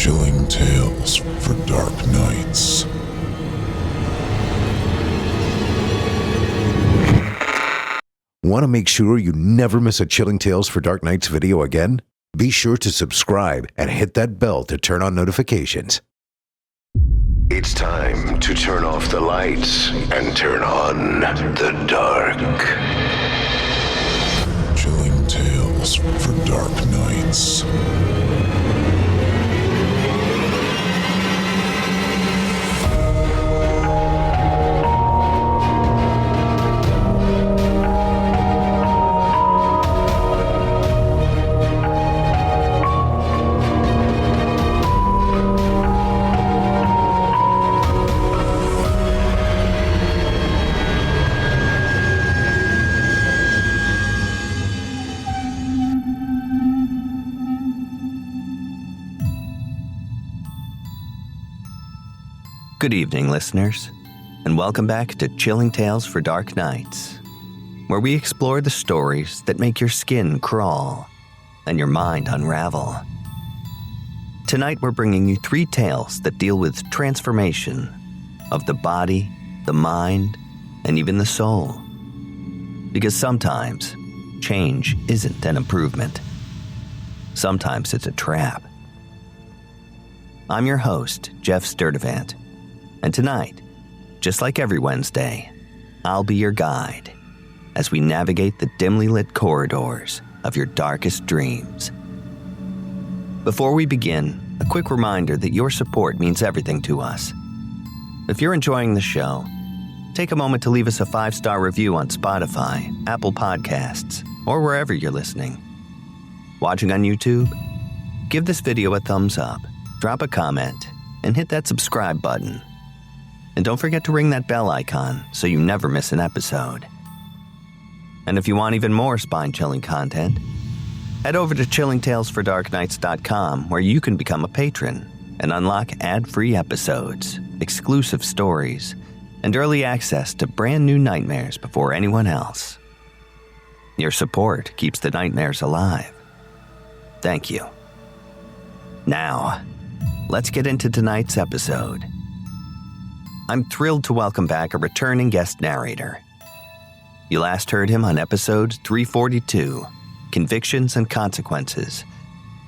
Chilling tales for dark nights. Want to make sure you never miss a Chilling Tales for Dark Nights video again? Be sure to subscribe and hit that bell to turn on notifications. It's time to turn off the lights and turn on the dark. Chilling tales for dark nights. Good evening, listeners, and welcome back to Chilling Tales for Dark Nights, where we explore the stories that make your skin crawl and your mind unravel. Tonight, we're bringing you 3 tales that deal with transformation of the body, the mind, and even the soul. Because sometimes, change isn't an improvement. Sometimes it's a trap. I'm your host, Jeff Sturdivant. And tonight, just like every Wednesday, I'll be your guide as we navigate the dimly lit corridors of your darkest dreams. Before we begin, a quick reminder that your support means everything to us. If you're enjoying the show, take a moment to leave us a 5-star review on Spotify, Apple Podcasts, or wherever you're listening. Watching on YouTube? Give this video a thumbs up, drop a comment, and hit that subscribe button. And don't forget to ring that bell icon so you never miss an episode. And if you want even more spine-chilling content, head over to chillingtalesfordarknights.com where you can become a patron and unlock ad-free episodes, exclusive stories, and early access to brand new nightmares before anyone else. Your support keeps the nightmares alive. Thank you. Now, let's get into tonight's episode. I'm thrilled to welcome back a returning guest narrator. You last heard him on episode 342, Convictions and Consequences,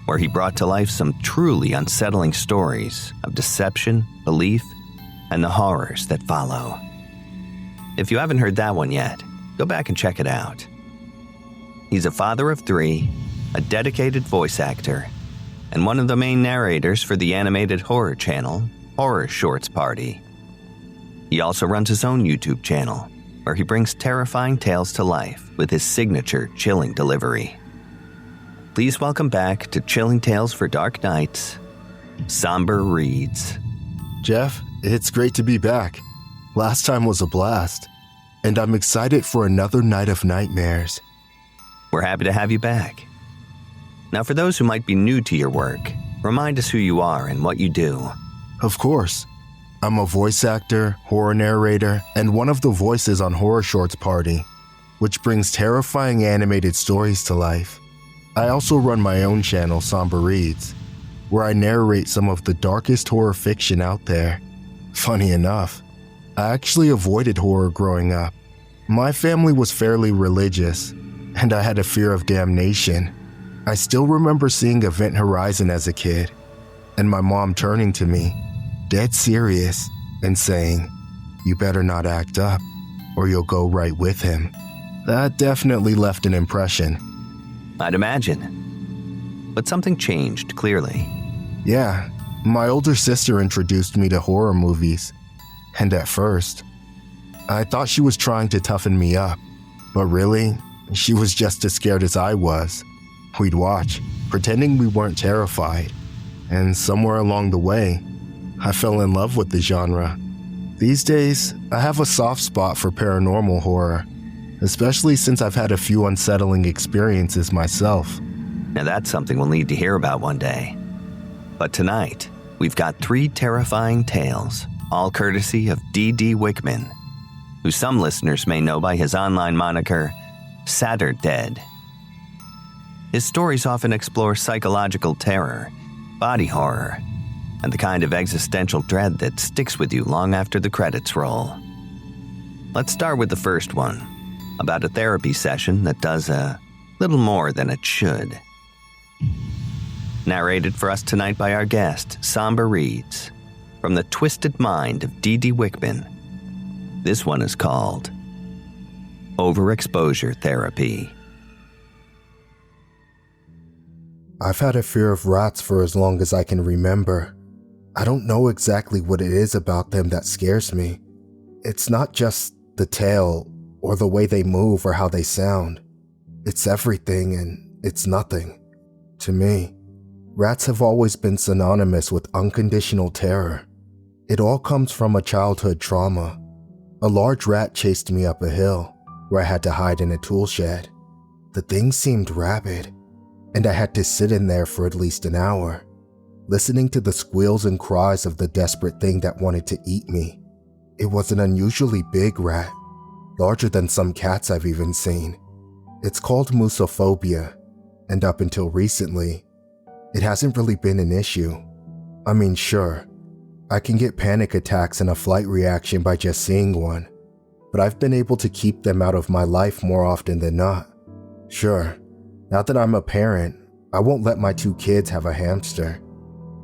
where he brought to life some truly unsettling stories of deception, belief, and the horrors that follow. If you haven't heard that one yet, go back and check it out. He's a father of 3, a dedicated voice actor, and one of the main narrators for the animated horror channel, Horror Shorts Party. He also runs his own YouTube channel, where he brings terrifying tales to life with his signature chilling delivery. Please welcome back to Chilling Tales for Dark Nights, SomberReads. Jeff, it's great to be back. Last time was a blast, and I'm excited for another night of nightmares. We're happy to have you back. Now, for those who might be new to your work, remind us who you are and what you do. Of course. I'm a voice actor, horror narrator, and one of the voices on Horror Shorts Party, which brings terrifying animated stories to life. I also run my own channel, SomberReads, where I narrate some of the darkest horror fiction out there. Funny enough, I actually avoided horror growing up. My family was fairly religious, and I had a fear of damnation. I still remember seeing Event Horizon as a kid, and my mom turning to me, dead serious, and saying, "You better not act up, or you'll go right with him." That definitely left an impression. I'd imagine. But something changed, clearly. Yeah, my older sister introduced me to horror movies, and at first, I thought she was trying to toughen me up, but really, she was just as scared as I was. We'd watch, pretending we weren't terrified, and somewhere along the way, I fell in love with the genre. These days, I have a soft spot for paranormal horror, especially since I've had a few unsettling experiences myself. Now that's something we'll need to hear about one day. But tonight, we've got 3 terrifying tales, all courtesy of D.D. Wikman, who some listeners may know by his online moniker, Satterdead. His stories often explore psychological terror, body horror, and the kind of existential dread that sticks with you long after the credits roll. Let's start with the first one, about a therapy session that does a little more than it should. Narrated for us tonight by our guest, SomberReads, from the twisted mind of D.D. Wikman. This one is called Overexposure Therapy. I've had a fear of rats for as long as I can remember. I don't know exactly what it is about them that scares me. It's not just the tail or the way they move or how they sound. It's everything and it's nothing. To me, rats have always been synonymous with unconditional terror. It all comes from a childhood trauma. A large rat chased me up a hill, where I had to hide in a tool shed. The thing seemed rabid, and I had to sit in there for at least an hour, listening to the squeals and cries of the desperate thing that wanted to eat me. It was an unusually big rat, larger than some cats I've even seen. It's called musophobia, and up until recently, it hasn't really been an issue. I mean, sure, I can get panic attacks and a flight reaction by just seeing one, but I've been able to keep them out of my life more often than not. Sure, now that I'm a parent, I won't let my 2 kids have a hamster,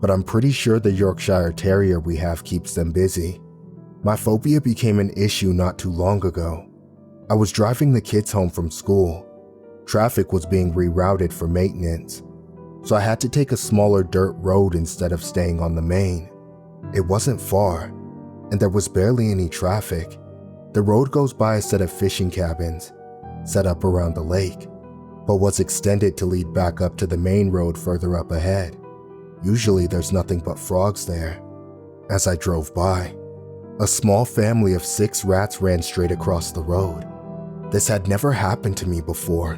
but I'm pretty sure the Yorkshire Terrier we have keeps them busy. My phobia became an issue not too long ago. I was driving the kids home from school. Traffic was being rerouted for maintenance, so I had to take a smaller dirt road instead of staying on the main. It wasn't far, and there was barely any traffic. The road goes by a set of fishing cabins, set up around the lake, but was extended to lead back up to the main road further up ahead. Usually there's nothing but frogs there. As I drove by, a small family of 6 rats ran straight across the road. This had never happened to me before.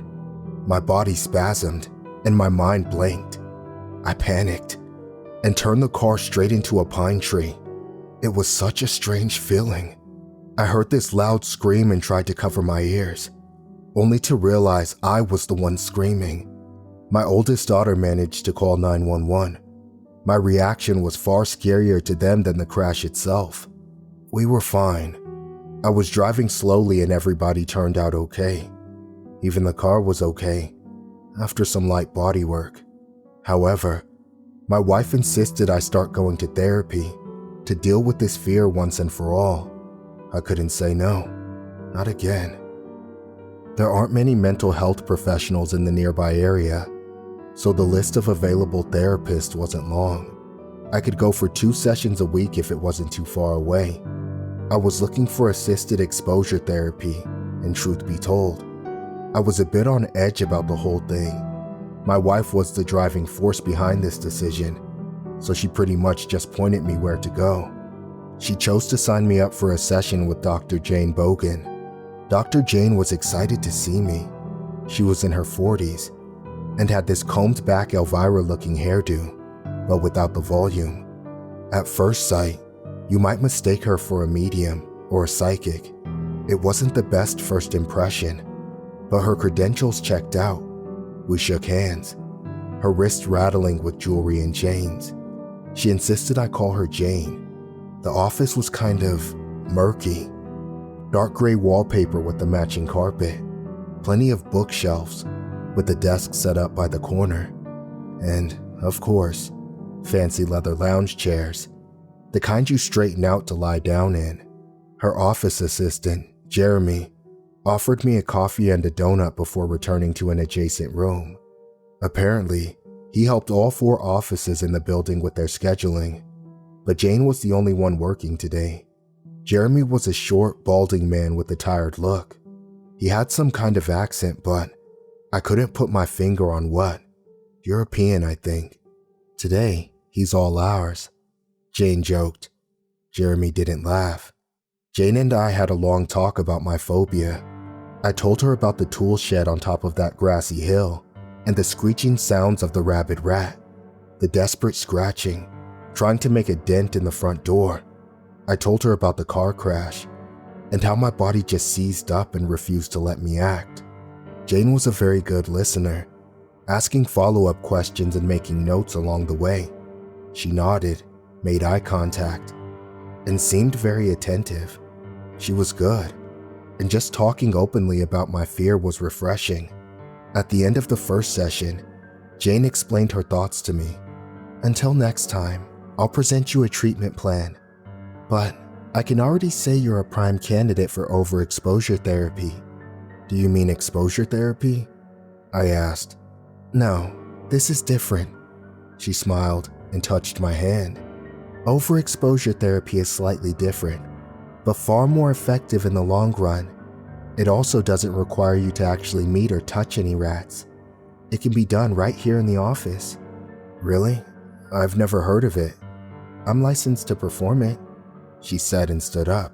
My body spasmed, and my mind blanked. I panicked and turned the car straight into a pine tree. It was such a strange feeling. I heard this loud scream and tried to cover my ears, only to realize I was the one screaming. My oldest daughter managed to call 911. My reaction was far scarier to them than the crash itself. We were fine. I was driving slowly and everybody turned out okay. Even the car was okay, after some light body work. However, my wife insisted I start going to therapy to deal with this fear once and for all. I couldn't say no, not again. There aren't many mental health professionals in the nearby area, so the list of available therapists wasn't long. I could go for 2 sessions a week if it wasn't too far away. I was looking for assisted exposure therapy, and truth be told, I was a bit on edge about the whole thing. My wife was the driving force behind this decision, so she pretty much just pointed me where to go. She chose to sign me up for a session with Dr. Jane Bogan. Dr. Jane was excited to see me. She was in her 40s and had this combed back Elvira-looking hairdo, but without the volume. At first sight, you might mistake her for a medium or a psychic. It wasn't the best first impression, but her credentials checked out. We shook hands, her wrist rattling with jewelry and chains. She insisted I call her Jane. The office was kind of murky. Dark gray wallpaper with the matching carpet, plenty of bookshelves with a desk set up by the corner, and, of course, fancy leather lounge chairs, the kind you straighten out to lie down in. Her office assistant, Jeremy, offered me a coffee and a donut before returning to an adjacent room. Apparently, he helped all 4 offices in the building with their scheduling, but Jane was the only one working today. Jeremy was a short, balding man with a tired look. He had some kind of accent, but I couldn't put my finger on what. European, I think. Today, he's all ours. Jane joked. Jeremy didn't laugh. Jane and I had a long talk about my phobia. I told her about the tool shed on top of that grassy hill and the screeching sounds of the rabid rat, the desperate scratching, trying to make a dent in the front door. I told her about the car crash and how my body just seized up and refused to let me act. Jane was a very good listener, asking follow-up questions and making notes along the way. She nodded, made eye contact, and seemed very attentive. She was good, and just talking openly about my fear was refreshing. At the end of the first session, Jane explained her thoughts to me. "Until next time, I'll present you a treatment plan. But I can already say you're a prime candidate for overexposure therapy." "Do you mean exposure therapy?" I asked. "No, this is different." She smiled and touched my hand. "Overexposure therapy is slightly different, but far more effective in the long run. It also doesn't require you to actually meet or touch any rats. It can be done right here in the office." "Really? I've never heard of it." "I'm licensed to perform it," she said and stood up.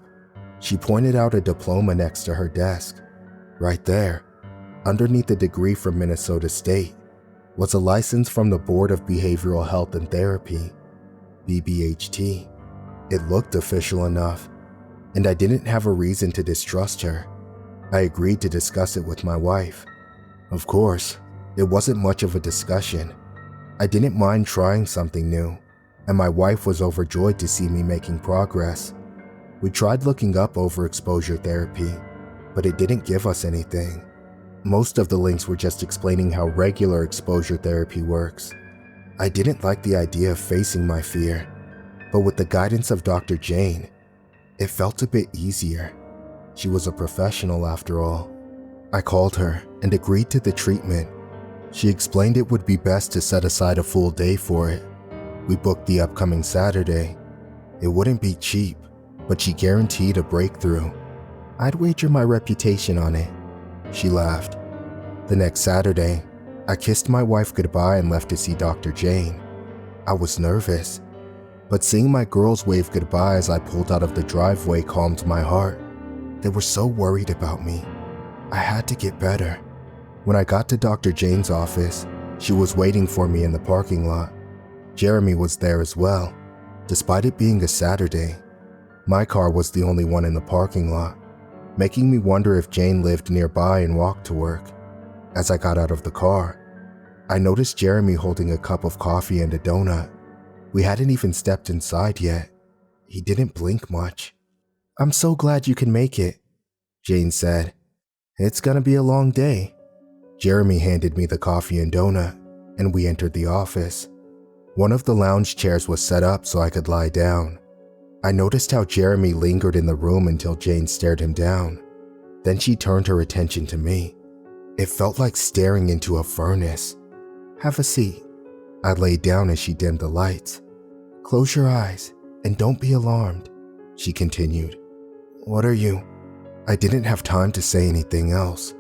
She pointed out a diploma next to her desk. Right there, underneath a degree from Minnesota State, was a license from the Board of Behavioral Health and Therapy, BBHT. It looked official enough, and I didn't have a reason to distrust her. I agreed to discuss it with my wife. Of course, it wasn't much of a discussion. I didn't mind trying something new, and my wife was overjoyed to see me making progress. We tried looking up overexposure therapy, but it didn't give us anything. Most of the links were just explaining how regular exposure therapy works. I didn't like the idea of facing my fear, but with the guidance of Dr. Jane, it felt a bit easier. She was a professional after all. I called her and agreed to the treatment. She explained it would be best to set aside a full day for it. We booked the upcoming Saturday. It wouldn't be cheap, but she guaranteed a breakthrough. I'd wager my reputation on it. She laughed. The next Saturday, I kissed my wife goodbye and left to see Dr. Jane. I was nervous, but seeing my girls wave goodbye as I pulled out of the driveway calmed my heart. They were so worried about me. I had to get better. When I got to Dr. Jane's office, she was waiting for me in the parking lot. Jeremy was there as well. Despite it being a Saturday, my car was the only one in the parking lot, making me wonder if Jane lived nearby and walked to work. As I got out of the car, I noticed Jeremy holding a cup of coffee and a donut. We hadn't even stepped inside yet. He didn't blink much. "I'm so glad you can make it," Jane said. "It's gonna be a long day." Jeremy handed me the coffee and donut, and we entered the office. One of the lounge chairs was set up so I could lie down. I noticed how Jeremy lingered in the room until Jane stared him down. Then she turned her attention to me. It felt like staring into a furnace. "Have a seat." I laid down as she dimmed the lights. "Close your eyes and don't be alarmed," she continued. "What are you?" I didn't have time to say anything else.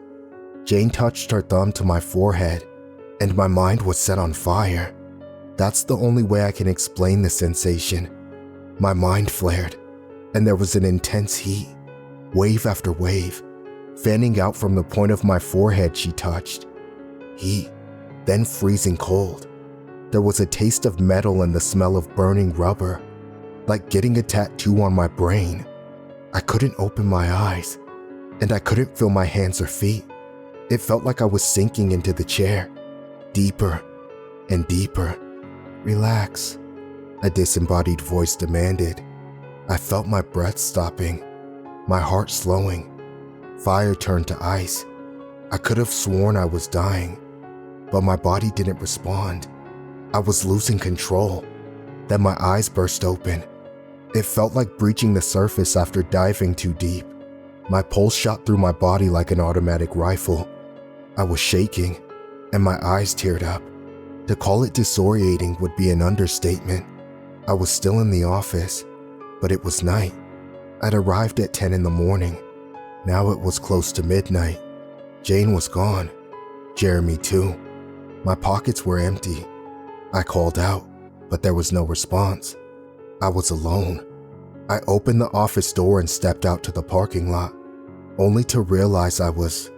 Jane touched her thumb to my forehead, and my mind was set on fire. That's the only way I can explain the sensation. My mind flared, and there was an intense heat, wave after wave, fanning out from the point of my forehead she touched. Heat, then freezing cold. There was a taste of metal and the smell of burning rubber, like getting a tattoo on my brain. I couldn't open my eyes, and I couldn't feel my hands or feet. It felt like I was sinking into the chair, deeper and deeper. "Relax," a disembodied voice demanded. I felt my breath stopping, my heart slowing. Fire turned to ice. I could have sworn I was dying, but my body didn't respond. I was losing control. Then my eyes burst open. It felt like breaching the surface after diving too deep. My pulse shot through my body like an automatic rifle. I was shaking, and my eyes teared up. To call it disoriating would be an understatement. I was still in the office, but it was night. I'd arrived at 10 in the morning. Now it was close to midnight. Jane was gone. Jeremy too. My pockets were empty. I called out, but there was no response. I was alone. I opened the office door and stepped out to the parking lot, only to realize I was,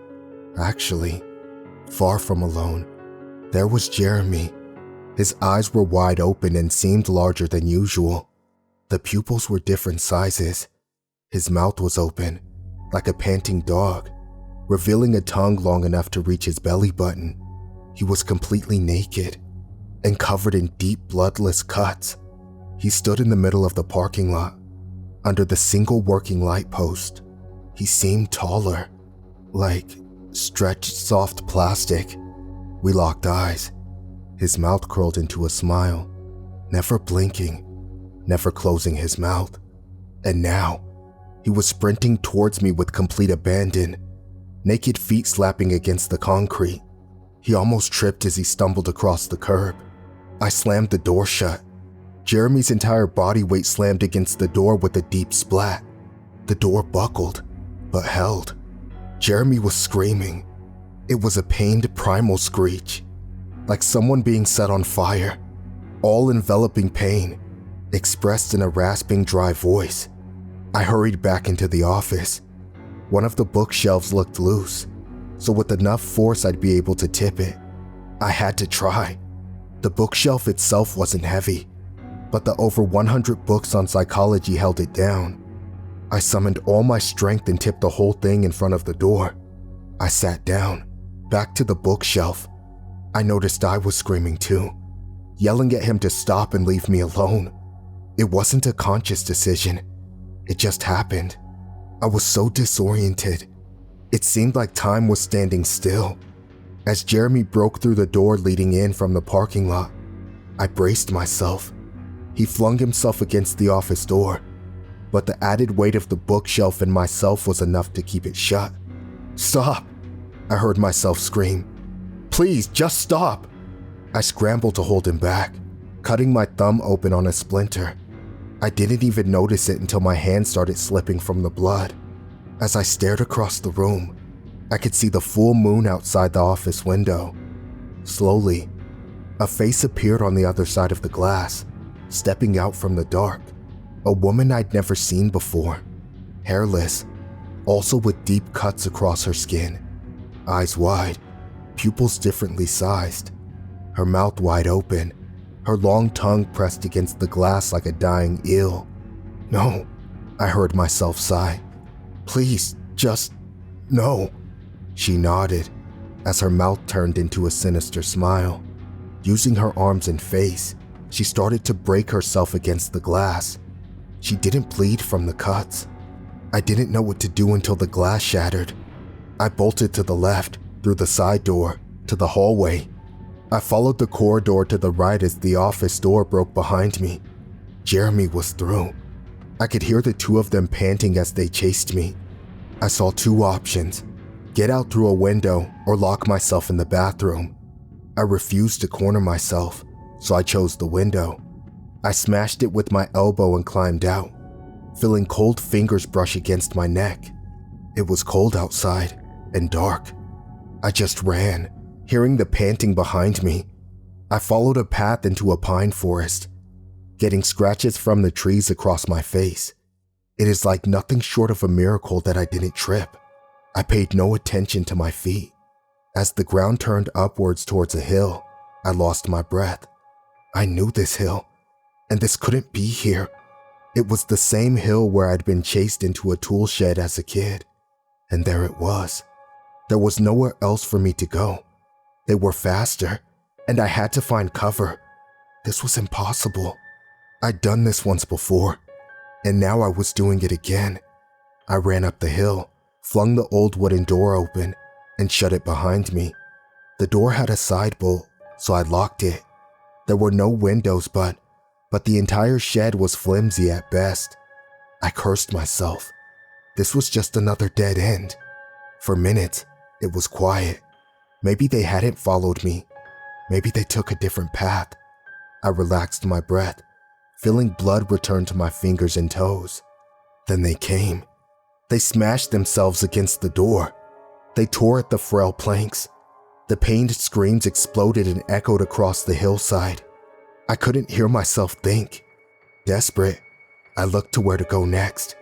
actually, far from alone. There was Jeremy. His eyes were wide open and seemed larger than usual. The pupils were different sizes. His mouth was open, like a panting dog, revealing a tongue long enough to reach his belly button. He was completely naked and covered in deep, bloodless cuts. He stood in the middle of the parking lot, under the single working light post. He seemed taller, like stretched soft plastic. We locked eyes. His mouth curled into a smile, never blinking, never closing his mouth. And now, he was sprinting towards me with complete abandon, naked feet slapping against the concrete. He almost tripped as he stumbled across the curb. I slammed the door shut. Jeremy's entire body weight slammed against the door with a deep splat. The door buckled, but held. Jeremy was screaming. It was a pained primal screech, like someone being set on fire. All-enveloping pain, expressed in a rasping, dry voice. I hurried back into the office. One of the bookshelves looked loose, so with enough force I'd be able to tip it. I had to try. The bookshelf itself wasn't heavy, but the over 100 books on psychology held it down. I summoned all my strength and tipped the whole thing in front of the door. I sat down, back to the bookshelf. I noticed I was screaming too, yelling at him to stop and leave me alone. It wasn't a conscious decision. It just happened. I was so disoriented. It seemed like time was standing still. As Jeremy broke through the door leading in from the parking lot, I braced myself. He flung himself against the office door, but the added weight of the bookshelf and myself was enough to keep it shut. "Stop!" I heard myself scream. "Please, just stop!" I scrambled to hold him back, cutting my thumb open on a splinter. I didn't even notice it until my hand started slipping from the blood. As I stared across the room, I could see the full moon outside the office window. Slowly, a face appeared on the other side of the glass, stepping out from the dark. A woman I'd never seen before, hairless, also with deep cuts across her skin, eyes wide, pupils differently sized, her mouth wide open, her long tongue pressed against the glass like a dying eel. "No," I heard myself sigh. "Please, just no." She nodded as her mouth turned into a sinister smile. Using her arms and face, she started to break herself against the glass. She didn't bleed from the cuts. I didn't know what to do until the glass shattered. I bolted to the left, through the side door, to the hallway. I followed the corridor to the right as the office door broke behind me. Jeremy was through. I could hear the two of them panting as they chased me. I saw two options: get out through a window or lock myself in the bathroom. I refused to corner myself, so I chose the window. I smashed it with my elbow and climbed out, feeling cold fingers brush against my neck. It was cold outside and dark. I just ran, hearing the panting behind me. I followed a path into a pine forest, getting scratches from the trees across my face. It is like nothing short of a miracle that I didn't trip. I paid no attention to my feet. As the ground turned upwards towards a hill, I lost my breath. I knew this hill, and this couldn't be here. It was the same hill where I'd been chased into a tool shed as a kid. And there it was. There was nowhere else for me to go. They were faster, and I had to find cover. This was impossible. I'd done this once before, and now I was doing it again. I ran up the hill, flung the old wooden door open, and shut it behind me. The door had a side bolt, so I locked it. There were no windows, but the entire shed was flimsy at best. I cursed myself. This was just another dead end. For minutes, it was quiet. Maybe they hadn't followed me. Maybe they took a different path. I relaxed my breath, feeling blood return to my fingers and toes. Then they came. They smashed themselves against the door. They tore at the frail planks. The pained screams exploded and echoed across the hillside. I couldn't hear myself think. Desperate, I looked to where to go next,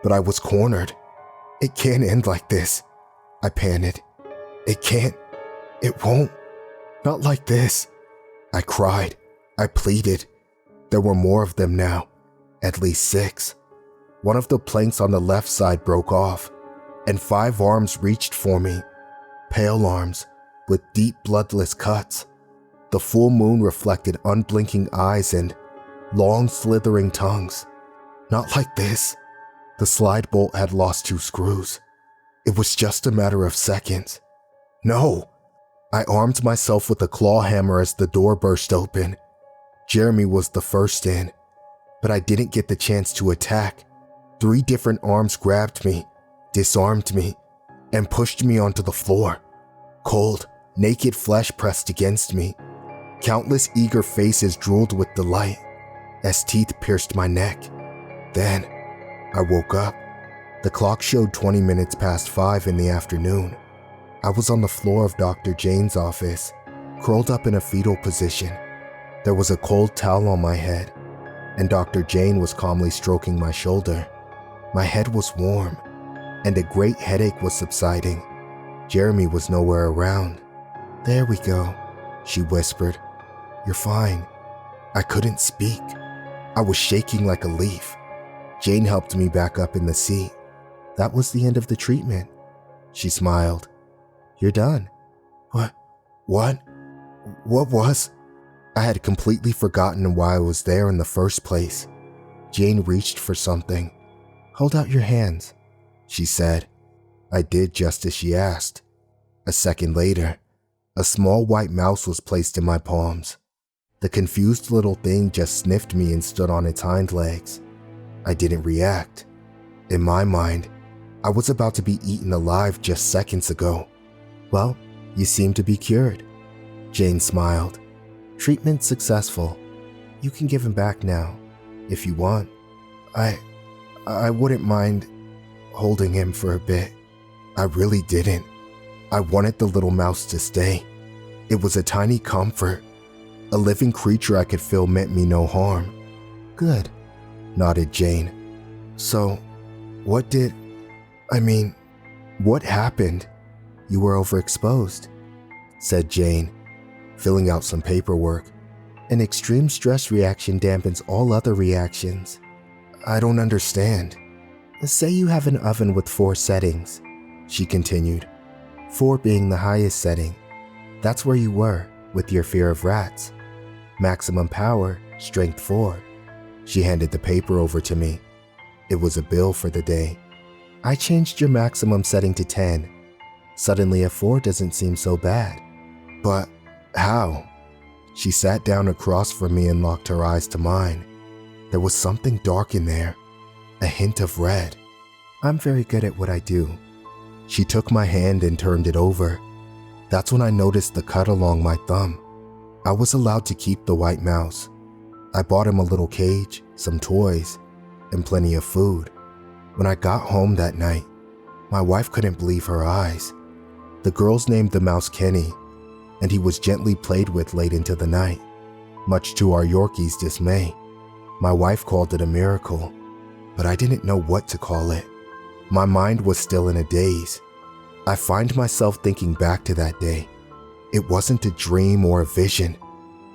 but I was cornered. It can't end like this, I panted. It can't. It won't. Not like this. I cried. I pleaded. There were more of them now, at least 6. One of the planks on the left side broke off, and 5 arms reached for me. Pale arms, with deep bloodless cuts. The full moon reflected unblinking eyes and long slithering tongues. Not like this. The slide bolt had lost 2 screws. It was just a matter of seconds. No! I armed myself with a claw hammer as the door burst open. Jeremy was the first in, but I didn't get the chance to attack. 3 different arms grabbed me, disarmed me, and pushed me onto the floor. Cold, naked flesh pressed against me. Countless eager faces drooled with delight as teeth pierced my neck. Then, I woke up. The clock showed 20 minutes past 5 in the afternoon. I was on the floor of Dr. Jane's office, curled up in a fetal position. There was a cold towel on my head, and Dr. Jane was calmly stroking my shoulder. My head was warm, and a great headache was subsiding. Jeremy was nowhere around. "There we go," she whispered. "You're fine." I couldn't speak. I was shaking like a leaf. Jane helped me back up in the seat. "That was the end of the treatment," she smiled. "You're done." What was? I had completely forgotten why I was there in the first place. Jane reached for something. "Hold out your hands," she said. I did just as she asked. A second later, a small white mouse was placed in my palms. The confused little thing just sniffed me and stood on its hind legs. I didn't react. In my mind, I was about to be eaten alive just seconds ago. "Well, you seem to be cured." Jane smiled. "Treatment successful. You can give him back now, if you want. I wouldn't mind holding him for a bit." I really didn't. I wanted the little mouse to stay. It was a tiny comfort. A living creature I could feel meant me no harm. "Good," nodded Jane. "So, what happened?" "You were overexposed," said Jane, filling out some paperwork. "An extreme stress reaction dampens all other reactions." "I don't understand." "Say you have an oven with 4 settings," she continued. 4 being the highest setting. That's where you were with your fear of rats. Maximum power, strength 4. She handed the paper over to me. It was a bill for the day. "I changed your maximum setting to 10. Suddenly a 4 doesn't seem so bad." "But how?" She sat down across from me and locked her eyes to mine. There was something dark in there, a hint of red. "I'm very good at what I do." She took my hand and turned it over. That's when I noticed the cut along my thumb. I was allowed to keep the white mouse. I bought him a little cage, some toys, and plenty of food. When I got home that night, my wife couldn't believe her eyes. The girls named the mouse Kenny, and he was gently played with late into the night, much to our Yorkie's dismay. My wife called it a miracle, but I didn't know what to call it. My mind was still in a daze. I find myself thinking back to that day. It wasn't a dream or a vision.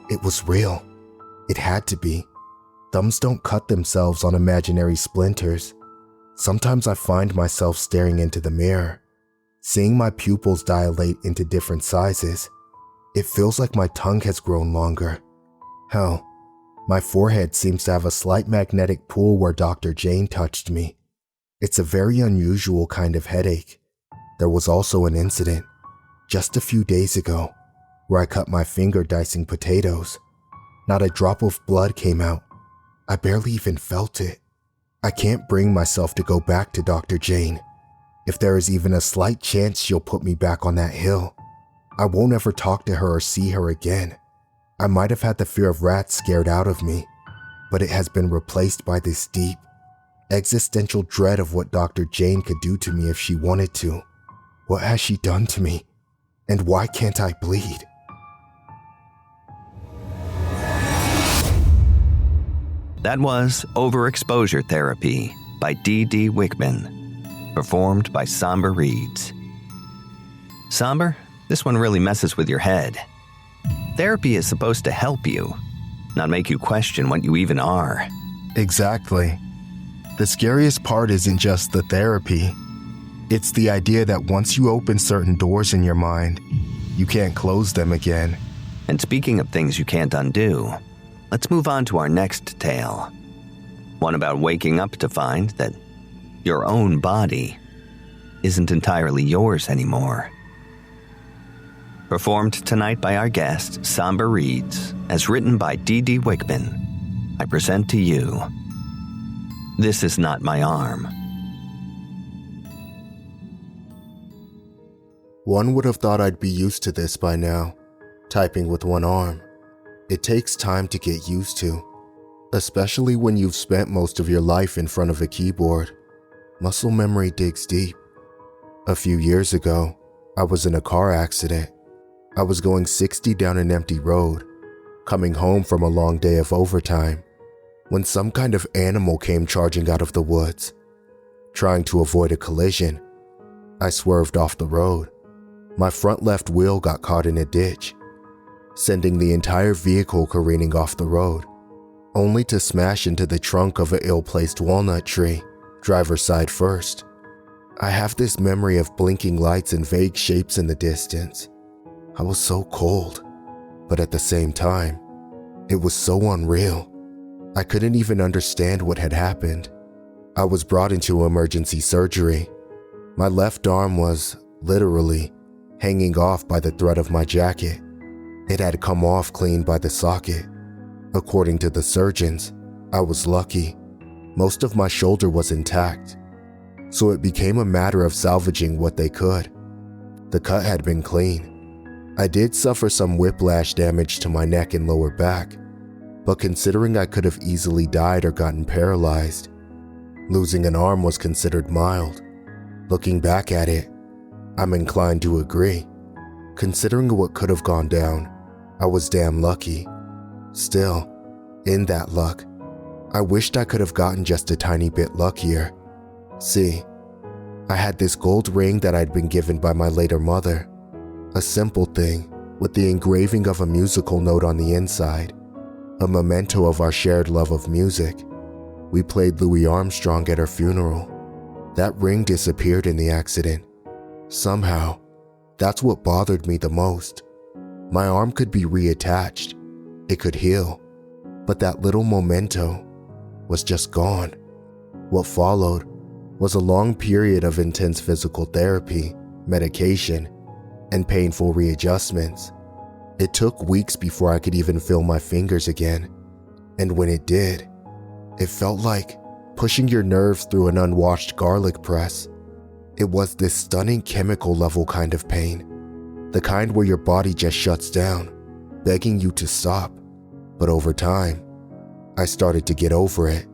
It was real. It had to be. Thumbs don't cut themselves on imaginary splinters. Sometimes I find myself staring into the mirror, seeing my pupils dilate into different sizes. It feels like my tongue has grown longer. Hell, my forehead seems to have a slight magnetic pull where Dr. Jane touched me. It's a very unusual kind of headache. There was also an incident, just a few days ago, where I cut my finger dicing potatoes. Not a drop of blood came out. I barely even felt it. I can't bring myself to go back to Dr. Jane. If there is even a slight chance she'll put me back on that hill, I won't ever talk to her or see her again. I might have had the fear of rats scared out of me, but it has been replaced by this deep, existential dread of what Dr. Jane could do to me if she wanted to. What has she done to me? And why can't I bleed? That was Overexposure Therapy by D.D. Wikman, performed by SomberReads. Somber, this one really messes with your head. Therapy is supposed to help you, not make you question what you even are. Exactly. The scariest part isn't just the therapy. It's the idea that once you open certain doors in your mind, you can't close them again. And speaking of things you can't undo, let's move on to our next tale. One about waking up to find that your own body isn't entirely yours anymore. Performed tonight by our guest, SomberReads, as written by D.D. Wikman, I present to you, This Is Not My Arm. One would have thought I'd be used to this by now, typing with one arm. It takes time to get used to, especially when you've spent most of your life in front of a keyboard. Muscle memory digs deep. A few years ago, I was in a car accident. I was going 60 down an empty road, coming home from a long day of overtime, when some kind of animal came charging out of the woods. Trying to avoid a collision, I swerved off the road. My front left wheel got caught in a ditch, sending the entire vehicle careening off the road, only to smash into the trunk of an ill-placed walnut tree, driver's side first. I have this memory of blinking lights and vague shapes in the distance. I was so cold, but at the same time, it was so unreal. I couldn't even understand what had happened. I was brought into emergency surgery. My left arm was, literally, hanging off by the thread of my jacket. It had come off clean by the socket. According to the surgeons, I was lucky. Most of my shoulder was intact, so it became a matter of salvaging what they could. The cut had been clean. I did suffer some whiplash damage to my neck and lower back, but considering I could have easily died or gotten paralyzed, losing an arm was considered mild. Looking back at it, I'm inclined to agree. Considering what could have gone down, I was damn lucky. Still, in that luck, I wished I could have gotten just a tiny bit luckier. See, I had this gold ring that I'd been given by my later mother. A simple thing with the engraving of a musical note on the inside, a memento of our shared love of music. We played Louis Armstrong at her funeral. That ring disappeared in the accident. Somehow, that's what bothered me the most. My arm could be reattached. It could heal. But that little memento was just gone. What followed was a long period of intense physical therapy, medication, and painful readjustments. It took weeks before I could even feel my fingers again. And when it did, it felt like pushing your nerves through an unwashed garlic press. It was this stunning chemical level kind of pain, the kind where your body just shuts down, begging you to stop. But over time, I started to get over it.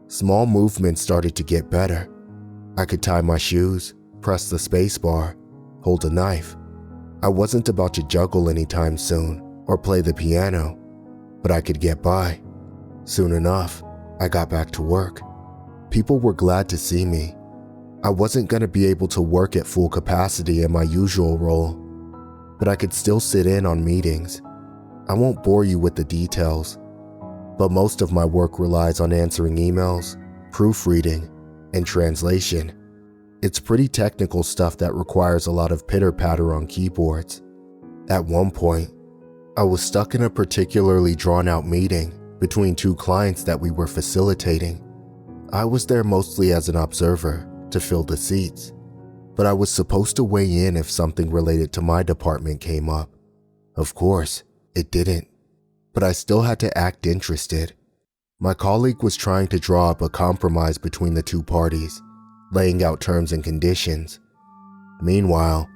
Small movements started to get better. I could tie my shoes, press the space bar, hold a knife. I wasn't about to juggle anytime soon or play the piano, but I could get by. Soon enough, I got back to work. People were glad to see me. I wasn't going to be able to work at full capacity in my usual role, but I could still sit in on meetings. I won't bore you with the details, but most of my work relies on answering emails, proofreading, and translation. It's pretty technical stuff that requires a lot of pitter-patter on keyboards. At one point, I was stuck in a particularly drawn-out meeting between two clients that we were facilitating. I was there mostly as an observer to fill the seats, but I was supposed to weigh in if something related to my department came up. Of course, it didn't, but I still had to act interested. My colleague was trying to draw up a compromise between the two parties, laying out terms and conditions. Meanwhile,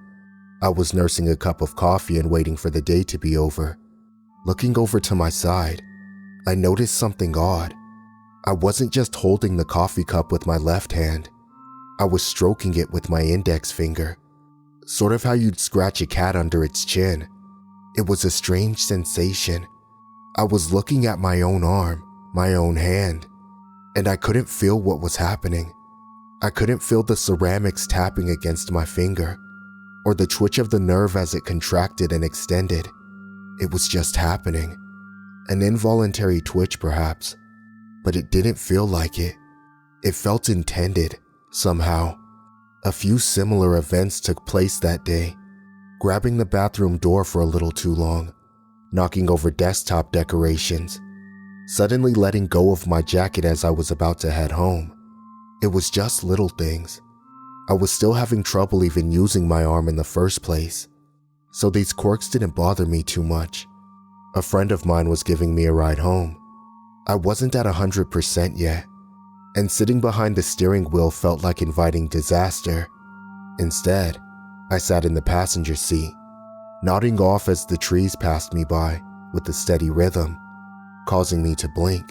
I was nursing a cup of coffee and waiting for the day to be over. Looking over to my side, I noticed something odd. I wasn't just holding the coffee cup with my left hand. I was stroking it with my index finger, sort of how you'd scratch a cat under its chin. It was a strange sensation. I was looking at my own arm, my own hand, and I couldn't feel what was happening. I couldn't feel the ceramics tapping against my finger, or the twitch of the nerve as it contracted and extended. It was just happening. An involuntary twitch, perhaps, but it didn't feel like it. It felt intended, somehow. A few similar events took place that day. Grabbing the bathroom door for a little too long, knocking over desktop decorations, suddenly letting go of my jacket as I was about to head home. It was just little things. I was still having trouble even using my arm in the first place, so these quirks didn't bother me too much. A friend of mine was giving me a ride home. I wasn't at 100% yet, and sitting behind the steering wheel felt like inviting disaster. Instead, I sat in the passenger seat, nodding off as the trees passed me by with a steady rhythm, causing me to blink.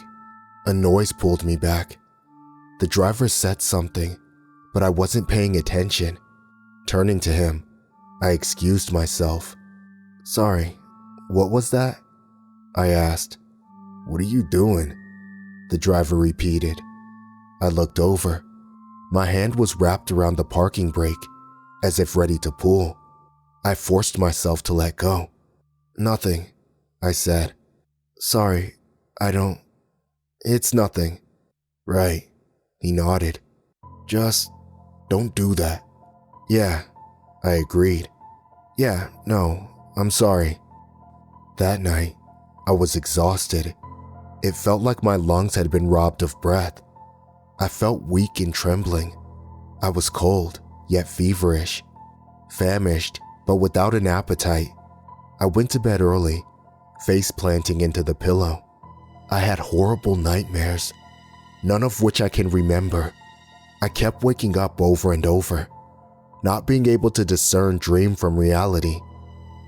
A noise pulled me back. The driver said something, but I wasn't paying attention. Turning to him, I excused myself. "Sorry, what was that?" I asked. "What are you doing?" the driver repeated. I looked over. My hand was wrapped around the parking brake, as if ready to pull. I forced myself to let go. "Nothing," I said. "Sorry, It's nothing." "Right," he nodded. "Just don't do that." "Yeah," I agreed. "Yeah, no, I'm sorry." That night, I was exhausted. It felt like my lungs had been robbed of breath. I felt weak and trembling. I was cold, yet feverish, famished, but without an appetite. I went to bed early, face planting into the pillow. I had horrible nightmares, none of which I can remember. I kept waking up over and over, not being able to discern dream from reality.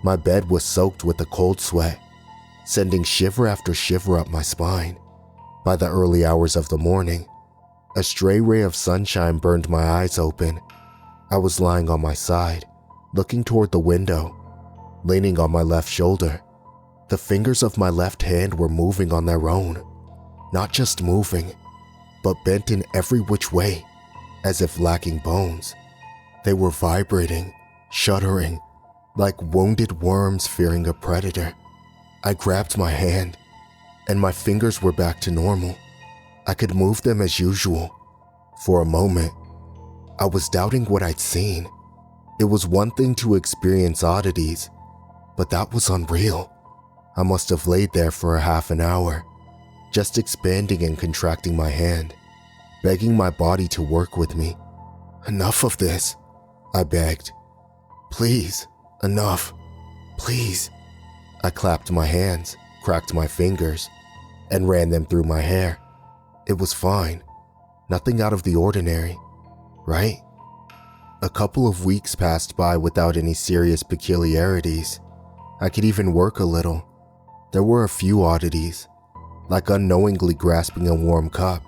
My bed was soaked with a cold sweat, sending shiver after shiver up my spine. By the early hours of the morning, a stray ray of sunshine burned my eyes open. I was lying on my side, looking toward the window, leaning on my left shoulder. The fingers of my left hand were moving on their own, not just moving, but bent in every which way, as if lacking bones. They were vibrating, shuddering, like wounded worms fearing a predator. I grabbed my hand, and my fingers were back to normal. I could move them as usual. For a moment, I was doubting what I'd seen. It was one thing to experience oddities, but that was unreal. I must have laid there for a half an hour, just expanding and contracting my hand, begging my body to work with me. "Enough of this," I begged. "Please, enough, please." I clapped my hands, cracked my fingers, and ran them through my hair. It was fine, nothing out of the ordinary, right? A couple of weeks passed by without any serious peculiarities. I could even work a little. There were a few oddities, like unknowingly grasping a warm cup,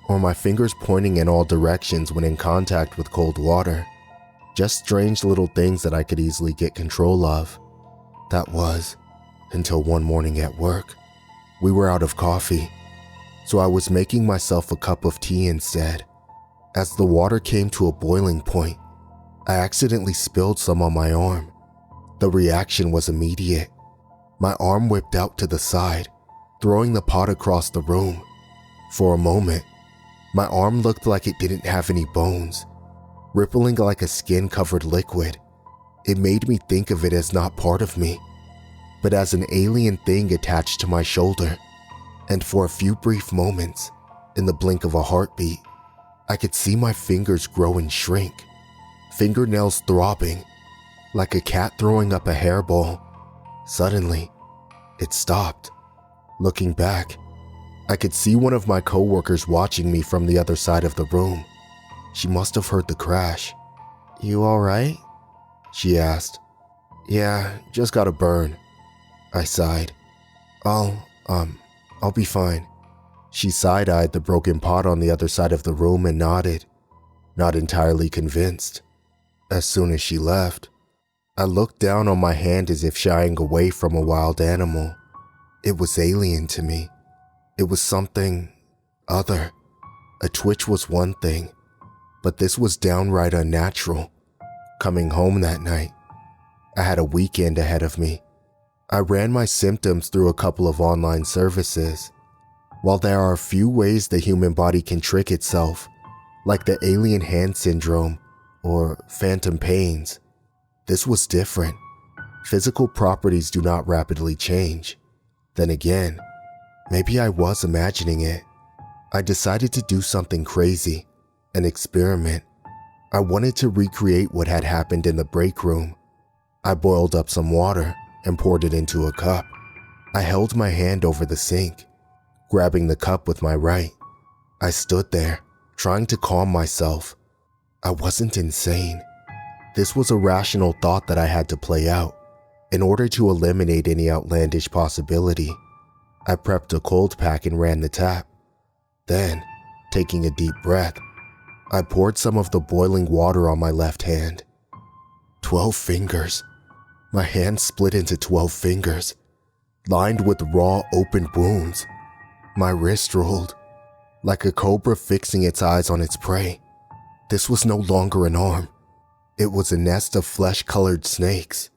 or my fingers pointing in all directions when in contact with cold water. Just strange little things that I could easily get control of. That was, until one morning at work. We were out of coffee, so I was making myself a cup of tea instead. As the water came to a boiling point, I accidentally spilled some on my arm. The reaction was immediate. My arm whipped out to the side, throwing the pot across the room. For a moment, my arm looked like it didn't have any bones, rippling like a skin-covered liquid. It made me think of it as not part of me, but as an alien thing attached to my shoulder. And for a few brief moments, in the blink of a heartbeat, I could see my fingers grow and shrink, fingernails throbbing, like a cat throwing up a hairball. Suddenly, it stopped. Looking back, I could see one of my coworkers watching me from the other side of the room. She must have heard the crash. "You all right?" she asked. "Yeah, just got a burn," I sighed. I'll be fine." She side-eyed the broken pot on the other side of the room and nodded, not entirely convinced. As soon as she left, I looked down on my hand as if shying away from a wild animal. It was alien to me. It was something other. A twitch was one thing, but this was downright unnatural. Coming home that night, I had a weekend ahead of me. I ran my symptoms through a couple of online services. While there are a few ways the human body can trick itself, like the alien hand syndrome or phantom pains, this was different. Physical properties do not rapidly change. Then again, Maybe I was imagining it. I decided to do something crazy, an experiment. I wanted to recreate what had happened in the break room. I boiled up some water and poured it into a cup. I held my hand over the sink, grabbing the cup with my right. I stood there, trying to calm myself. I wasn't insane. This was a rational thought that I had to play out. In order to eliminate any outlandish possibility, I prepped a cold pack and ran the tap. Then, taking a deep breath, I poured some of the boiling water on my left hand. 12 fingers. My hand split into 12 fingers, lined with raw, open wounds. My wrist rolled, like a cobra fixing its eyes on its prey. This was no longer an arm. It was a nest of flesh-colored snakes.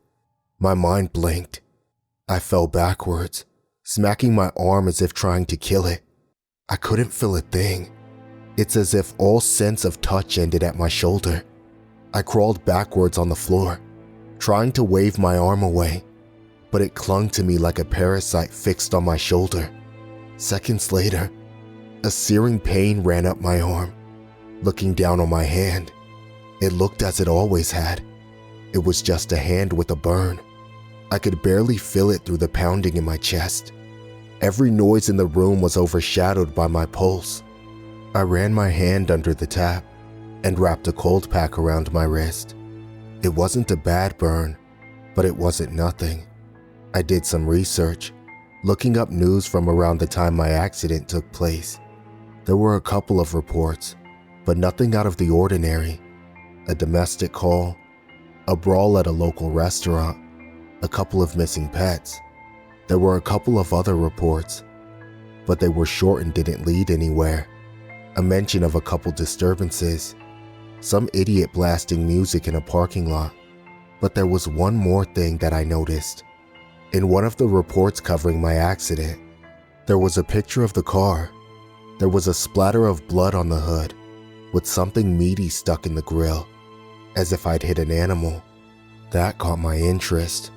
My mind blinked. I fell backwards, smacking my arm as if trying to kill it. I couldn't feel a thing. It's as if all sense of touch ended at my shoulder. I crawled backwards on the floor, trying to wave my arm away, but it clung to me like a parasite fixed on my shoulder. Seconds later, a searing pain ran up my arm. Looking down on my hand, it looked as it always had. It was just a hand with a burn. I could barely feel it through the pounding in my chest. Every noise in the room was overshadowed by my pulse. I ran my hand under the tap and wrapped a cold pack around my wrist. It wasn't a bad burn, but it wasn't nothing. I did some research, looking up news from around the time my accident took place. There were a couple of reports, but nothing out of the ordinary. A domestic call, a brawl at a local restaurant, a couple of missing pets. There were a couple of other reports, but they were short and didn't lead anywhere. A mention of a couple disturbances, some idiot blasting music in a parking lot. But there was one more thing that I noticed. In one of the reports covering my accident, there was a picture of the car. There was a splatter of blood on the hood, with something meaty stuck in the grill, as if I'd hit an animal. That caught my interest.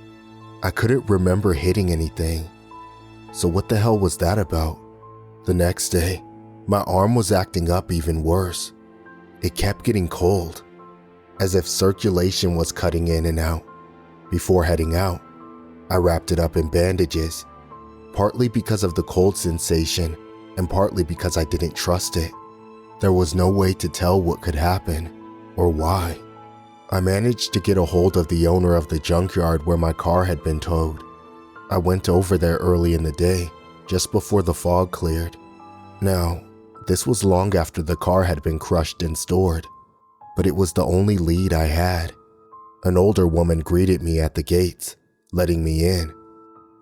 I couldn't remember hitting anything. So what the hell was that about? The next day, my arm was acting up even worse. It kept getting cold, as if circulation was cutting in and out. Before heading out, I wrapped it up in bandages, partly because of the cold sensation and partly because I didn't trust it. There was no way to tell what could happen or why. I managed to get a hold of the owner of the junkyard where my car had been towed. I went over there early in the day, just before the fog cleared. Now, this was long after the car had been crushed and stored, but it was the only lead I had. An older woman greeted me at the gates, letting me in.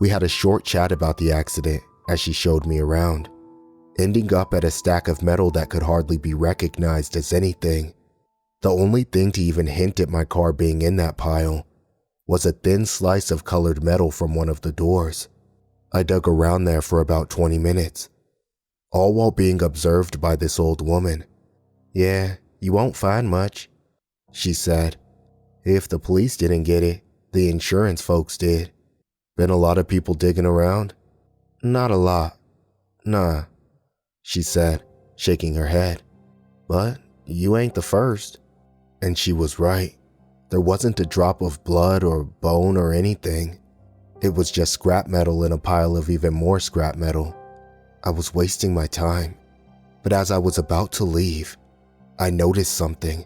We had a short chat about the accident as she showed me around, ending up at a stack of metal that could hardly be recognized as anything. The only thing to even hint at my car being in that pile was a thin slice of colored metal from one of the doors. I dug around there for about 20 minutes, all while being observed by this old woman. "Yeah, you won't find much," she said. "If the police didn't get it, the insurance folks did." "Been a lot of people digging around?" "Not a lot. Nah," she said, shaking her head. "But you ain't the first." And she was right. There wasn't a drop of blood or bone or anything. It was just scrap metal in a pile of even more scrap metal. I was wasting my time. But as I was about to leave, I noticed something.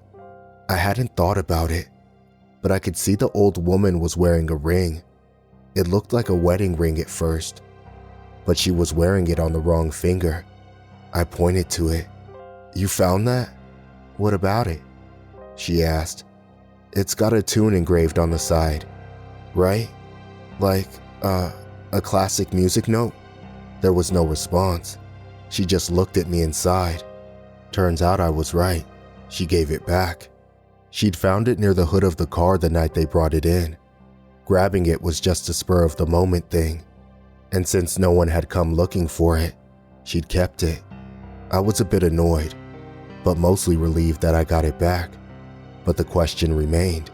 I hadn't thought about it, but I could see the old woman was wearing a ring. It looked like a wedding ring at first, but she was wearing it on the wrong finger. I pointed to it. "You found that? What about it?" she asked. "It's got a tune engraved on the side, right? Like, a classic music note?" There was no response. She just looked at me and sighed. Turns out I was right. She gave it back. She'd found it near the hood of the car the night they brought it in. Grabbing it was just a spur-of-the-moment thing, and since no one had come looking for it, she'd kept it. I was a bit annoyed, but mostly relieved that I got it back. But the question remained,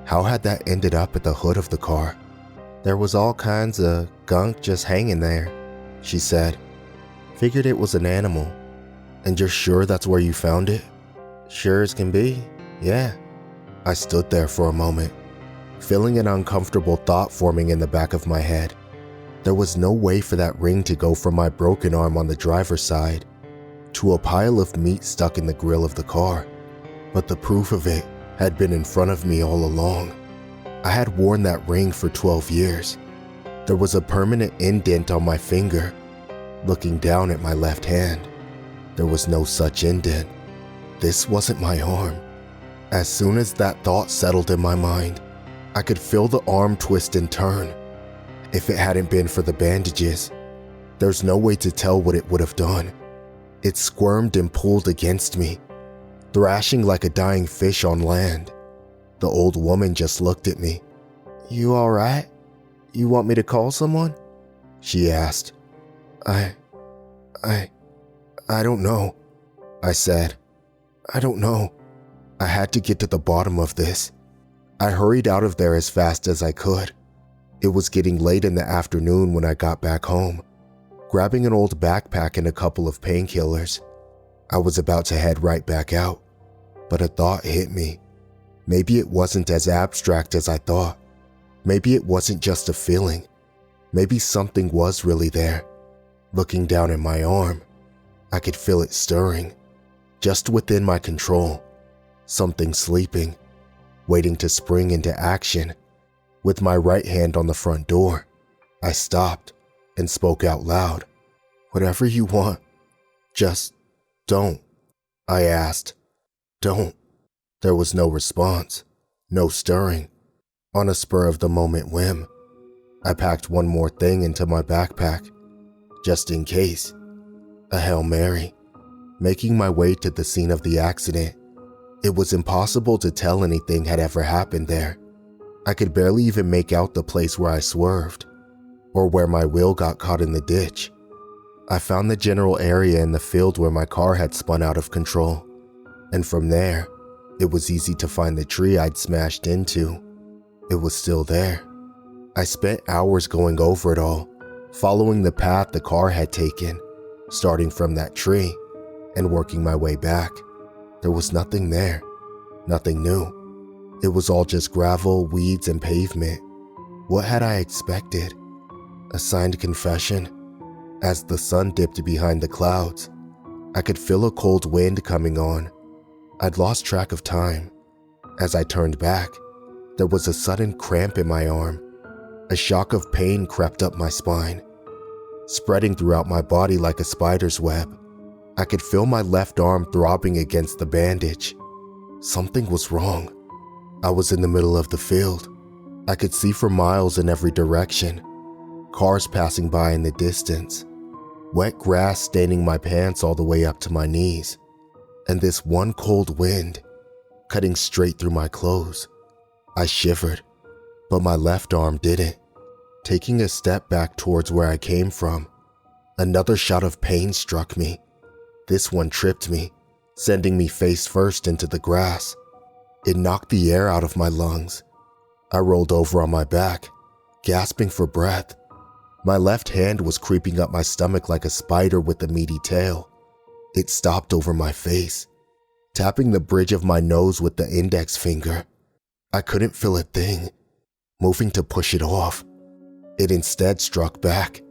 how had that ended up at the hood of the car? "There was all kinds of gunk just hanging there," she said, Figured it was an animal. And you're sure that's where you found it? Sure as can be, yeah. I stood there for a moment, feeling an uncomfortable thought forming in the back of my head. There was no way for that ring to go from my broken arm on the driver's side to a pile of meat stuck in the grill of the car. But the proof of it had been in front of me all along. I had worn that ring for 12 years. There was a permanent indent on my finger. Looking down at my left hand, there was no such indent. This wasn't my arm. As soon as that thought settled in my mind, I could feel the arm twist and turn. If it hadn't been for the bandages, there's no way to tell what it would have done. It squirmed and pulled against me, thrashing like a dying fish on land. The old woman just looked at me. "You all right? You want me to call someone?" she asked. I don't know," I said. "I don't know. I had to get to the bottom of this." I hurried out of there as fast as I could. It was getting late in the afternoon when I got back home. Grabbing an old backpack and a couple of painkillers, I was about to head right back out, but a thought hit me. Maybe it wasn't as abstract as I thought. Maybe it wasn't just a feeling. Maybe something was really there. Looking down at my arm, I could feel it stirring, just within my control. Something sleeping, waiting to spring into action. With my right hand on the front door, I stopped and spoke out loud. "Whatever you want, just don't," I asked. "Don't." There was no response, no stirring. On a spur-of-the-moment whim, I packed one more thing into my backpack, just in case. A Hail Mary. Making my way to the scene of the accident, it was impossible to tell anything had ever happened there. I could barely even make out the place where I swerved, or where my wheel got caught in the ditch. I found the general area in the field where my car had spun out of control, and from there, it was easy to find the tree I'd smashed into. It was still there. I spent hours going over it all, following the path the car had taken, starting from that tree and working my way back. There was nothing there, nothing new. It was all just gravel, weeds, and pavement. What had I expected? A signed confession? As the sun dipped behind the clouds, I could feel a cold wind coming on. I'd lost track of time. As I turned back, there was a sudden cramp in my arm. A shock of pain crept up my spine, spreading throughout my body like a spider's web. I could feel my left arm throbbing against the bandage. Something was wrong. I was in the middle of the field. I could see for miles in every direction. Cars passing by in the distance. Wet grass staining my pants all the way up to my knees. And this one cold wind cutting straight through my clothes. I shivered, but my left arm didn't. Taking a step back towards where I came from, another shout of pain struck me. This one tripped me, sending me face first into the grass. It knocked the air out of my lungs. I rolled over on my back, gasping for breath. My left hand was creeping up my stomach like a spider with a meaty tail. It stopped over my face, tapping the bridge of my nose with the index finger. I couldn't feel a thing, moving to push it off. It instead struck back,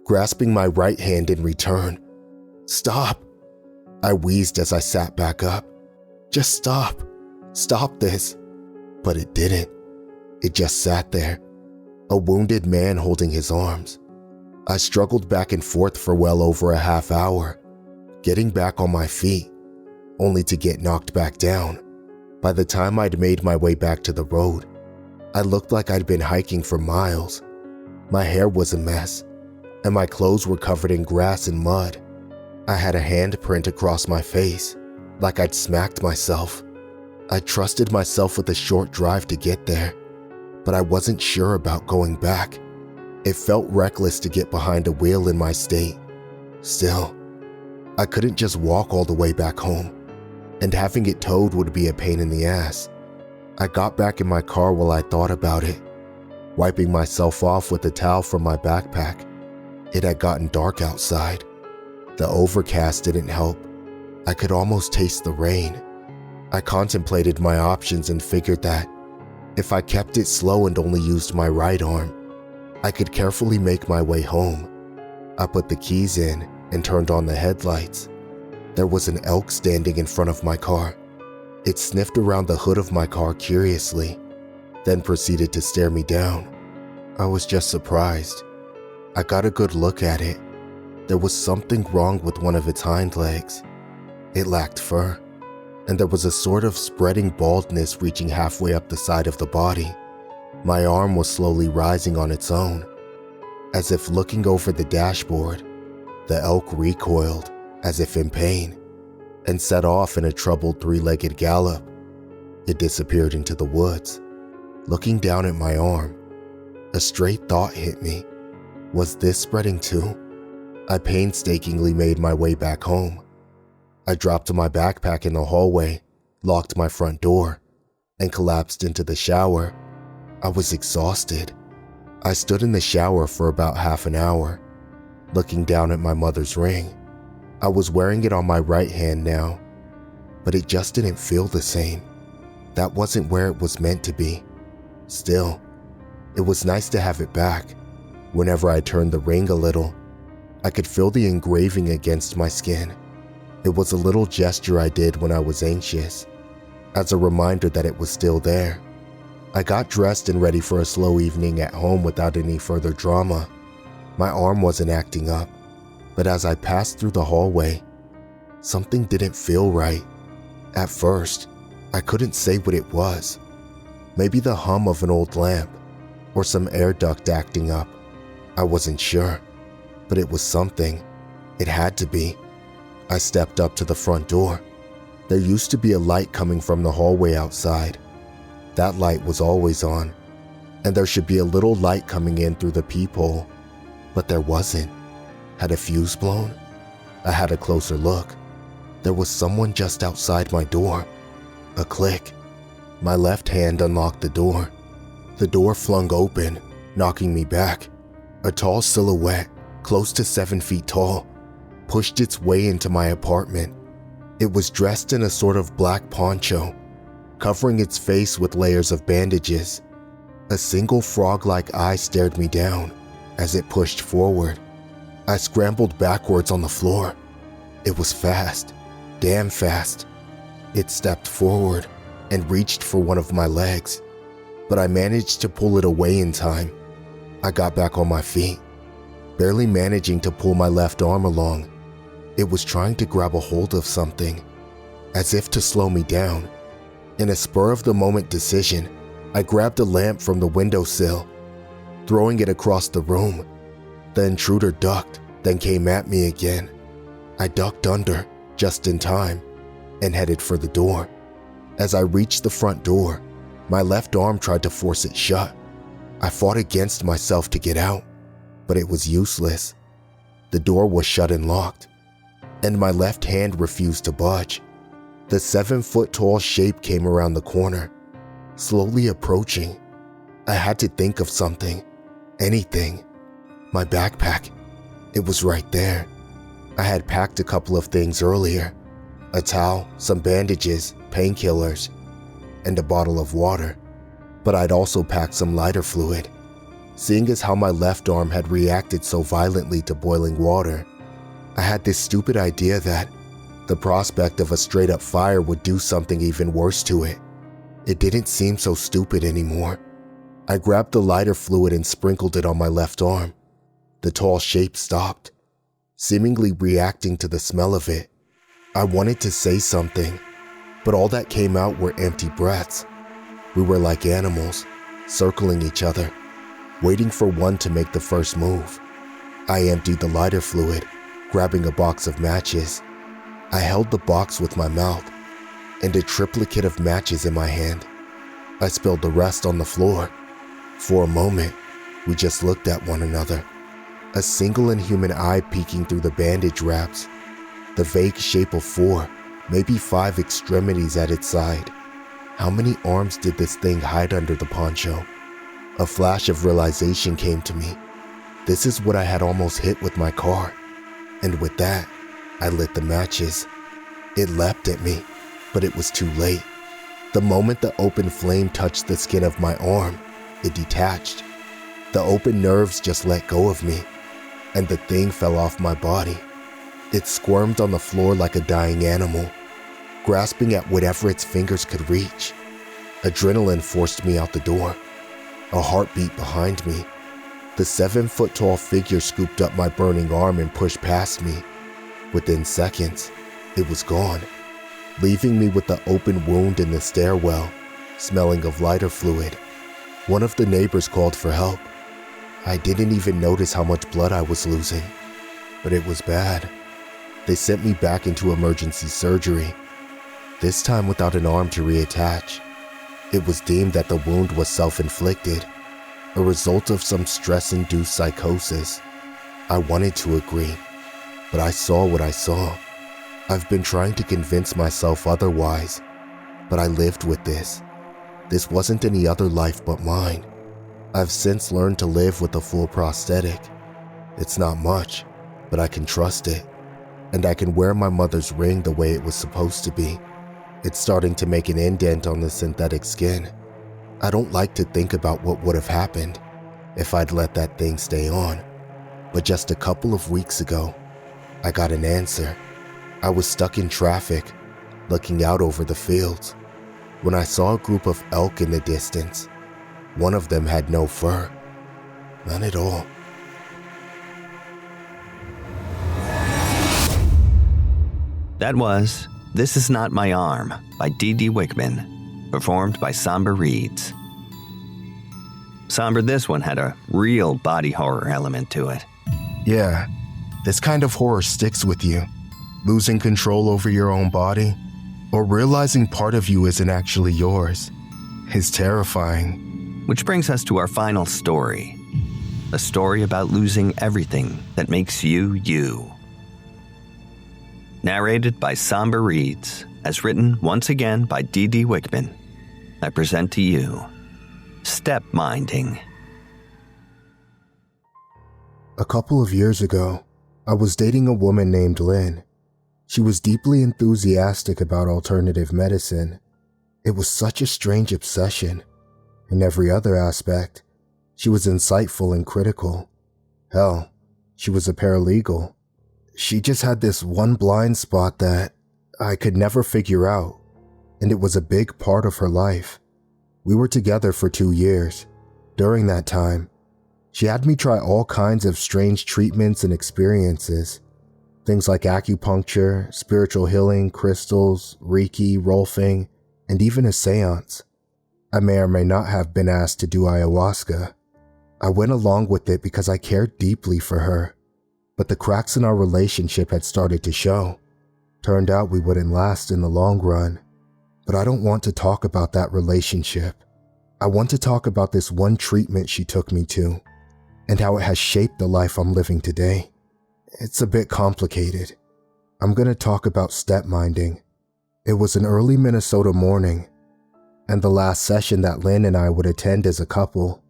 grasping my right hand in return. "Stop!" I wheezed as I sat back up. "Just stop! Stop this!" But it didn't. It just sat there, a wounded man holding his arms. I struggled back and forth for well over a half hour, getting back on my feet, only to get knocked back down. By the time I'd made my way back to the road, I looked like I'd been hiking for miles. My hair was a mess, and my clothes were covered in grass and mud. I had a handprint across my face, like I'd smacked myself. I trusted myself with a short drive to get there, but I wasn't sure about going back. It felt reckless to get behind a wheel in my state. Still, I couldn't just walk all the way back home, and having it towed would be a pain in the ass. I got back in my car while I thought about it, wiping myself off with a towel from my backpack. It had gotten dark outside. The overcast didn't help. I could almost taste the rain. I contemplated my options and figured that if I kept it slow and only used my right arm, I could carefully make my way home. I put the keys in and turned on the headlights. There was an elk standing in front of my car. It sniffed around the hood of my car curiously, then proceeded to stare me down. I was just surprised. I got a good look at it. There was something wrong with one of its hind legs. It lacked fur, and there was a sort of spreading baldness reaching halfway up the side of the body. My arm was slowly rising on its own. As if looking over the dashboard, the elk recoiled, as if in pain, and set off in a troubled three-legged gallop. It disappeared into the woods. Looking down at my arm, a straight thought hit me. Was this spreading too? I painstakingly made my way back home. I dropped my backpack in the hallway, locked my front door, and collapsed into the shower. I was exhausted. I stood in the shower for about half an hour, looking down at my mother's ring. I was wearing it on my right hand now, but it just didn't feel the same. That wasn't where it was meant to be. Still, it was nice to have it back. Whenever I turned the ring a little, I could feel the engraving against my skin. It was a little gesture I did when I was anxious, as a reminder that it was still there. I got dressed and ready for a slow evening at home without any further drama. My arm wasn't acting up, but as I passed through the hallway, something didn't feel right. At first, I couldn't say what it was. Maybe the hum of an old lamp, or some air duct acting up. I wasn't sure, but it was something. It had to be. I stepped up to the front door. There used to be a light coming from the hallway outside. That light was always on, and there should be a little light coming in through the peephole, but there wasn't. Had a fuse blown? I had a closer look. There was someone just outside my door. A click. My left hand unlocked the door. The door flung open, knocking me back. A tall silhouette, close to 7 feet tall, pushed its way into my apartment. It was dressed in a sort of black poncho, covering its face with layers of bandages. A single frog-like eye stared me down as it pushed forward. I scrambled backwards on the floor. It was fast, damn fast. It stepped forward and reached for one of my legs, but I managed to pull it away in time. I got back on my feet, barely managing to pull my left arm along. It was trying to grab a hold of something, as if to slow me down. In a spur-of-the-moment decision, I grabbed a lamp from the windowsill, throwing it across the room. The intruder ducked, then came at me again. I ducked under, just in time, and headed for the door. As I reached the front door, my left arm tried to force it shut. I fought against myself to get out, but it was useless. The door was shut and locked, and my left hand refused to budge. The 7-foot-tall shape came around the corner, slowly approaching. I had to think of something, anything. My backpack, it was right there. I had packed a couple of things earlier: a towel, some bandages, painkillers, and a bottle of water. But I'd also packed some lighter fluid. Seeing as how my left arm had reacted so violently to boiling water, I had this stupid idea that the prospect of a straight-up fire would do something even worse to it. It didn't seem so stupid anymore. I grabbed the lighter fluid and sprinkled it on my left arm. The tall shape stopped, seemingly reacting to the smell of it. I wanted to say something, but all that came out were empty breaths. We were like animals, circling each other, waiting for one to make the first move. I emptied the lighter fluid, grabbing a box of matches. I held the box with my mouth and a triplicate of matches in my hand. I spilled the rest on the floor. For a moment, we just looked at one another. A single inhuman eye peeking through the bandage wraps. The vague shape of 4, maybe 5 extremities at its side. How many arms did this thing hide under the poncho? A flash of realization came to me. This is what I had almost hit with my car. And with that, I lit the matches. It leapt at me, but it was too late. The moment the open flame touched the skin of my arm, it detached. The open nerves just let go of me, and the thing fell off my body. It squirmed on the floor like a dying animal, grasping at whatever its fingers could reach. Adrenaline forced me out the door. A heartbeat behind me. The 7-foot-tall figure scooped up my burning arm and pushed past me. Within seconds, it was gone, leaving me with the open wound in the stairwell, smelling of lighter fluid. One of the neighbors called for help. I didn't even notice how much blood I was losing, but it was bad. They sent me back into emergency surgery, this time without an arm to reattach. It was deemed that the wound was self-inflicted, a result of some stress-induced psychosis. I wanted to agree, but I saw what I saw. I've been trying to convince myself otherwise, but I lived with this. This wasn't any other life but mine. I've since learned to live with a full prosthetic. It's not much, but I can trust it, and I can wear my mother's ring the way it was supposed to be. It's starting to make an indent on the synthetic skin. I don't like to think about what would have happened if I'd let that thing stay on. But just a couple of weeks ago, I got an answer. I was stuck in traffic, looking out over the fields, when I saw a group of elk in the distance. One of them had no fur. None at all. That was This Is Not My Arm by D.D. Wikman, performed by SomberReads. Somber, this one had a real body horror element to it. Yeah, this kind of horror sticks with you. Losing control over your own body, or realizing part of you isn't actually yours, is terrifying. Which brings us to our final story. A story about losing everything that makes you, you. Narrated by SomberReads, as written once again by D.D. Wikman. I present to you, Stepminding. A couple of years ago, I was dating a woman named Lynn. She was deeply enthusiastic about alternative medicine. It was such a strange obsession. In every other aspect, she was insightful and critical. Hell, she was a paralegal. She just had this one blind spot that I could never figure out, and it was a big part of her life. We were together for 2 years. During that time, she had me try all kinds of strange treatments and experiences. Things like acupuncture, spiritual healing, crystals, Reiki, rolfing, and even a seance. I may or may not have been asked to do ayahuasca. I went along with it because I cared deeply for her, but the cracks in our relationship had started to show. Turned out we wouldn't last in the long run. But I don't want to talk about that relationship. I want to talk about this one treatment she took me to, and how it has shaped the life I'm living today. It's a bit complicated. I'm going to talk about stepminding. It was an early Minnesota morning, and the last session that Lynn and I would attend as a couple.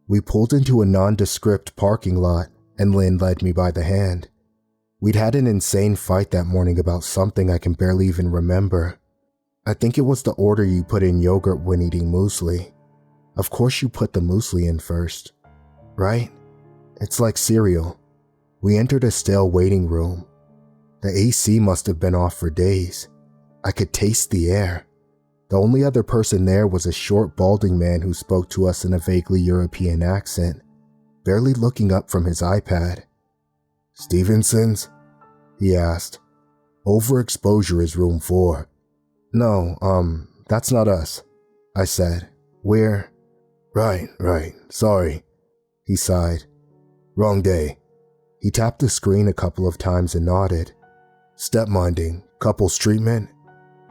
We pulled into a nondescript parking lot, and Lynn led me by the hand. We'd had an insane fight that morning about something I can barely even remember. I think it was the order you put in yogurt when eating muesli. Of course you put the muesli in first, right? It's like cereal. We entered a stale waiting room. The AC must have been off for days. I could taste the air. The only other person there was a short, balding man who spoke to us in a vaguely European accent, barely looking up from his iPad. "Stevenson's?" he asked. "Overexposure is room 4. "No, that's not us," I said. "We're..." Right, sorry," he sighed. "Wrong day." He tapped the screen a couple of times and nodded. "Stepminding, couples treatment?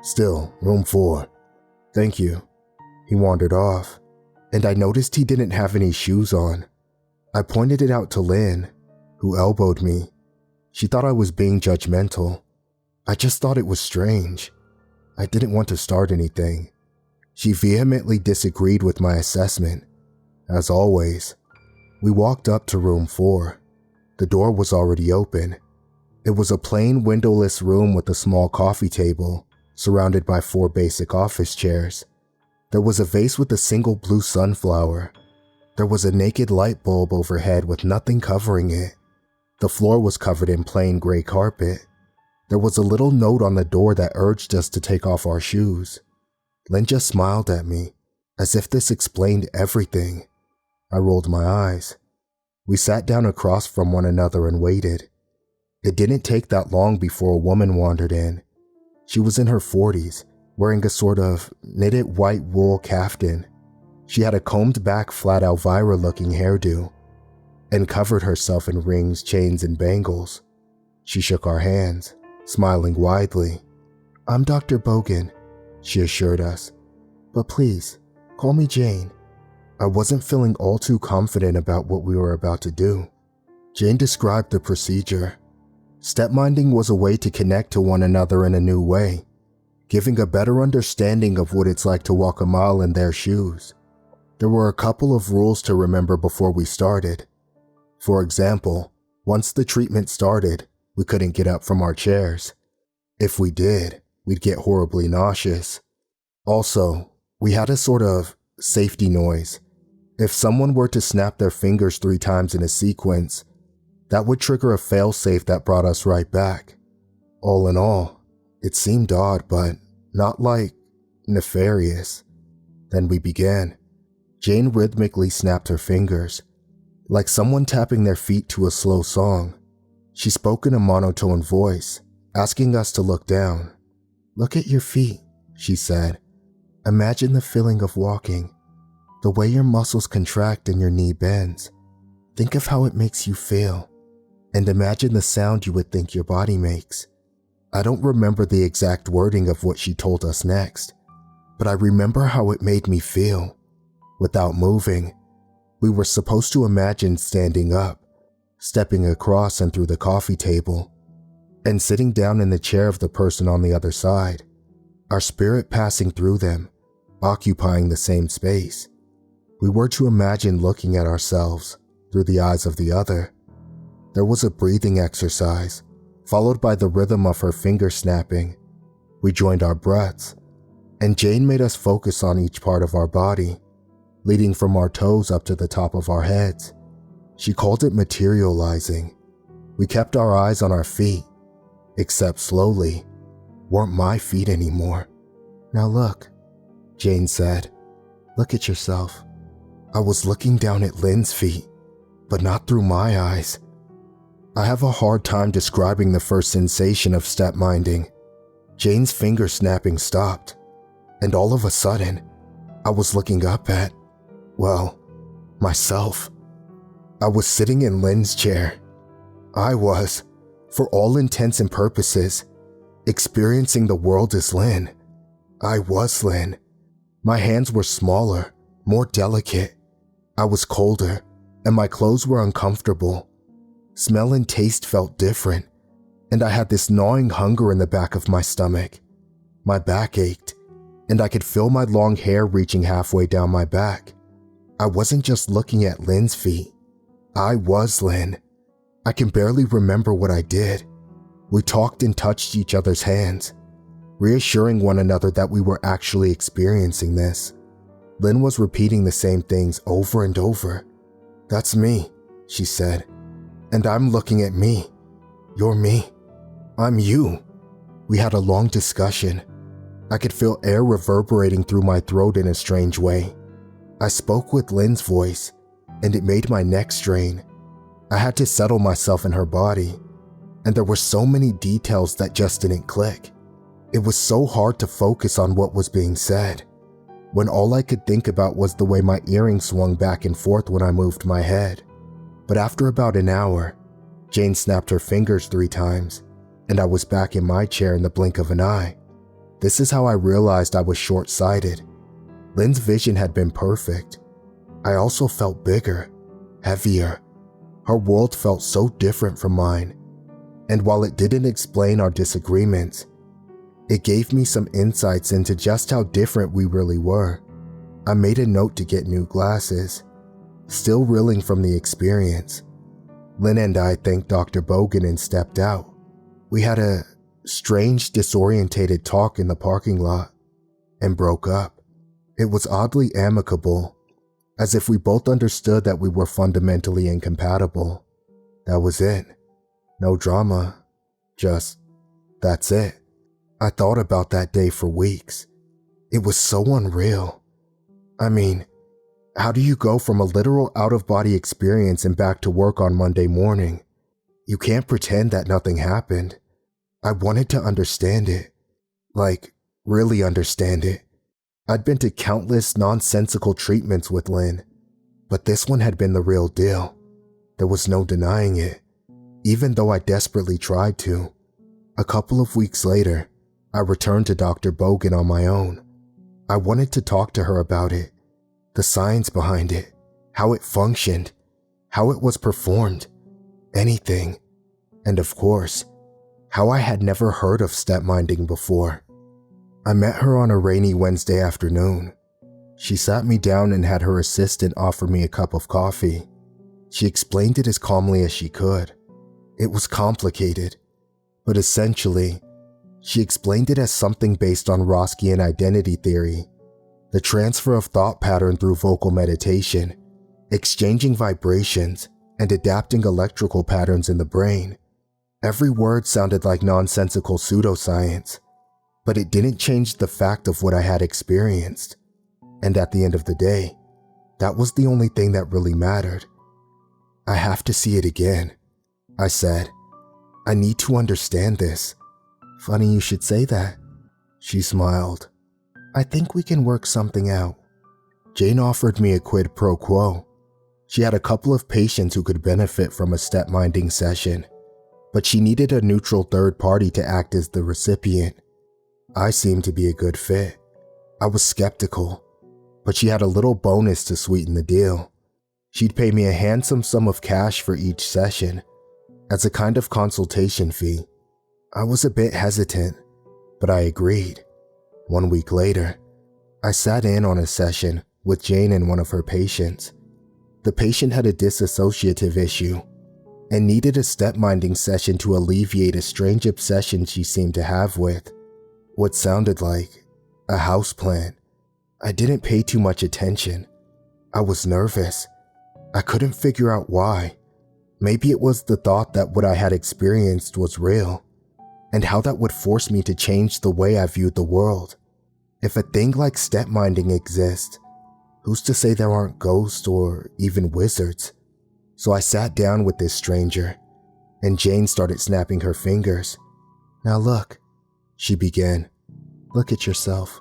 Still, room 4. "Thank you." He wandered off, and I noticed he didn't have any shoes on. I pointed it out to Lynn, who elbowed me. She thought I was being judgmental. I just thought it was strange. I didn't want to start anything. She vehemently disagreed with my assessment. As always, we walked up to room 4. The door was already open. It was a plain windowless room with a small coffee table, surrounded by 4 basic office chairs. There was a vase with a single blue sunflower. There was a naked light bulb overhead with nothing covering it. The floor was covered in plain gray carpet. There was a little note on the door that urged us to take off our shoes. Lynn just smiled at me, as if this explained everything. I rolled my eyes. We sat down across from one another and waited. It didn't take that long before a woman wandered in. She was in her 40s, wearing a sort of knitted white wool caftan. She had a combed back flat Elvira-looking hairdo and covered herself in rings, chains, and bangles. She shook our hands, smiling widely. "I'm Dr. Bogan," she assured us. "But please, call me Jane." I wasn't feeling all too confident about what we were about to do. Jane described the procedure. Stepminding was a way to connect to one another in a new way, giving a better understanding of what it's like to walk a mile in their shoes. There were a couple of rules to remember before we started. For example, once the treatment started, we couldn't get up from our chairs. If we did, we'd get horribly nauseous. Also, we had a sort of safety noise. If someone were to snap their fingers 3 times in a sequence, that would trigger a failsafe that brought us right back. All in all, it seemed odd, but not like nefarious. Then we began. Jane rhythmically snapped her fingers, like someone tapping their feet to a slow song. She spoke in a monotone voice, asking us to look down. "Look at your feet," she said. "Imagine the feeling of walking, the way your muscles contract and your knee bends. Think of how it makes you feel, and imagine the sound you would think your body makes." I don't remember the exact wording of what she told us next, but I remember how it made me feel. Without moving, we were supposed to imagine standing up, stepping across and through the coffee table, and sitting down in the chair of the person on the other side, our spirit passing through them, occupying the same space. We were to imagine looking at ourselves through the eyes of the other. There was a breathing exercise, followed by the rhythm of her finger snapping. We joined our breaths, and Jane made us focus on each part of our body, leading from our toes up to the top of our heads. She called it materializing. We kept our eyes on our feet, except slowly, weren't my feet anymore. "Now look," Jane said. "Look at yourself." I was looking down at Lynn's feet, but not through my eyes. I have a hard time describing the first sensation of stepminding. Jane's finger snapping stopped, and all of a sudden, I was looking up at, well, myself. I was sitting in Lynn's chair. I was, for all intents and purposes, experiencing the world as Lynn. I was Lynn. My hands were smaller, more delicate. I was colder, and my clothes were uncomfortable. Smell and taste felt different, and I had this gnawing hunger in the back of my stomach. My back ached, and I could feel my long hair reaching halfway down my back. I wasn't just looking at Lynn's feet. I was Lynn. I can barely remember what I did. We talked and touched each other's hands, reassuring one another that we were actually experiencing this. Lynn was repeating the same things over and over. "That's me," she said. "And I'm looking at me. You're me. I'm you." We had a long discussion. I could feel air reverberating through my throat in a strange way. I spoke with Lynn's voice, and it made my neck strain. I had to settle myself in her body, and there were so many details that just didn't click. It was so hard to focus on what was being said, when all I could think about was the way my earring swung back and forth when I moved my head. But after about an hour, Jane snapped her fingers 3 times, and I was back in my chair in the blink of an eye. This is how I realized I was short-sighted. Lynn's vision had been perfect. I also felt bigger, heavier. Her world felt so different from mine, and while it didn't explain our disagreements, it gave me some insights into just how different we really were. I made a note to get new glasses, still reeling from the experience. Lynn and I thanked Dr. Bogan and stepped out. We had a strange, disorientated talk in the parking lot and broke up. It was oddly amicable, as if we both understood that we were fundamentally incompatible. That was it. No drama. Just, that's it. I thought about that day for weeks. It was so unreal. I mean, how do you go from a literal out-of-body experience and back to work on Monday morning? You can't pretend that nothing happened. I wanted to understand it. Like, really understand it. I'd been to countless nonsensical treatments with Lynn, but this one had been the real deal. There was no denying it, even though I desperately tried to. A couple of weeks later, I returned to Dr. Bogan on my own. I wanted to talk to her about it, the science behind it, how it functioned, how it was performed, anything. And of course, how I had never heard of stepminding before. I met her on a rainy Wednesday afternoon. She sat me down and had her assistant offer me a cup of coffee. She explained it as calmly as she could. It was complicated, but essentially, she explained it as something based on Roskian identity theory, the transfer of thought pattern through vocal meditation, exchanging vibrations, and adapting electrical patterns in the brain. Every word sounded like nonsensical pseudoscience, but it didn't change the fact of what I had experienced. And at the end of the day, that was the only thing that really mattered. I have to see it again, I said. I need to understand this. Funny you should say that. She smiled. I think we can work something out. Jane offered me a quid pro quo. She had a couple of patients who could benefit from a stepminding session, but she needed a neutral third party to act as the recipient. I seemed to be a good fit. I was skeptical, but she had a little bonus to sweeten the deal. She'd pay me a handsome sum of cash for each session, as a kind of consultation fee. I was a bit hesitant, but I agreed. 1 week later, I sat in on a session with Jane and one of her patients. The patient had a dissociative issue and needed a stepminding session to alleviate a strange obsession she seemed to have with what sounded like a houseplant. I didn't pay too much attention. I was nervous. I couldn't figure out why. Maybe it was the thought that what I had experienced was real, and how that would force me to change the way I viewed the world. If a thing like stepminding exists, who's to say there aren't ghosts or even wizards? So I sat down with this stranger, and Jane started snapping her fingers. Now look, she began. Look at yourself.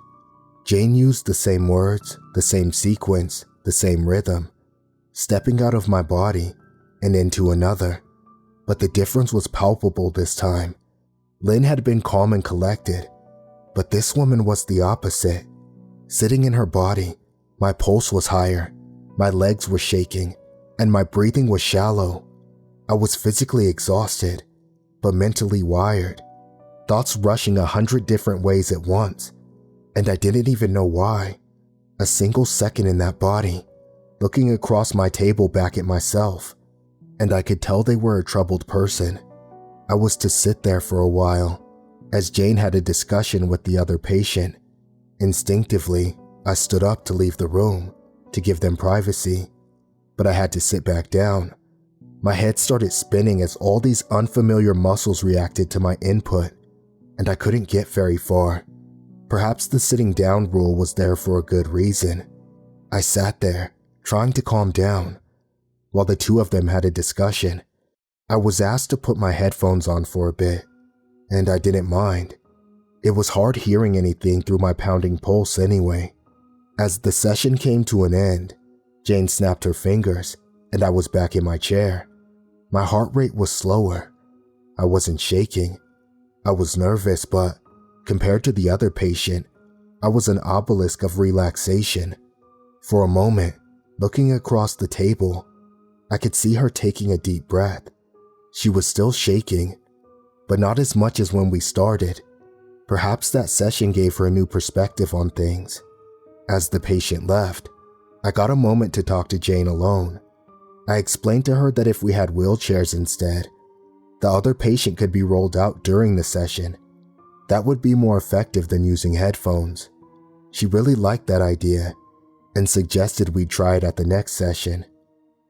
Jane used the same words, the same sequence, the same rhythm, stepping out of my body and into another. But the difference was palpable this time. Lynn had been calm and collected, but this woman was the opposite. Sitting in her body, my pulse was higher, my legs were shaking, and my breathing was shallow. I was physically exhausted, but mentally wired. Thoughts rushing 100 different ways at once, and I didn't even know why. A single second in that body, looking across my table back at myself, and I could tell they were a troubled person. I was to sit there for a while, as Jane had a discussion with the other patient. Instinctively, I stood up to leave the room, to give them privacy, but I had to sit back down. My head started spinning as all these unfamiliar muscles reacted to my input, and I couldn't get very far. Perhaps the sitting down rule was there for a good reason. I sat there, trying to calm down, while the two of them had a discussion. I was asked to put my headphones on for a bit, and I didn't mind. It was hard hearing anything through my pounding pulse anyway. As the session came to an end, Jane snapped her fingers, and I was back in my chair. My heart rate was slower. I wasn't shaking. I was nervous, but compared to the other patient, I was an obelisk of relaxation. For a moment, looking across the table, I could see her taking a deep breath. She was still shaking, but not as much as when we started. Perhaps that session gave her a new perspective on things. As the patient left, I got a moment to talk to Jane alone. I explained to her that if we had wheelchairs instead, The other patient could be rolled out during the session. That would be more effective than using headphones. She really liked that idea and suggested we try it at the next session,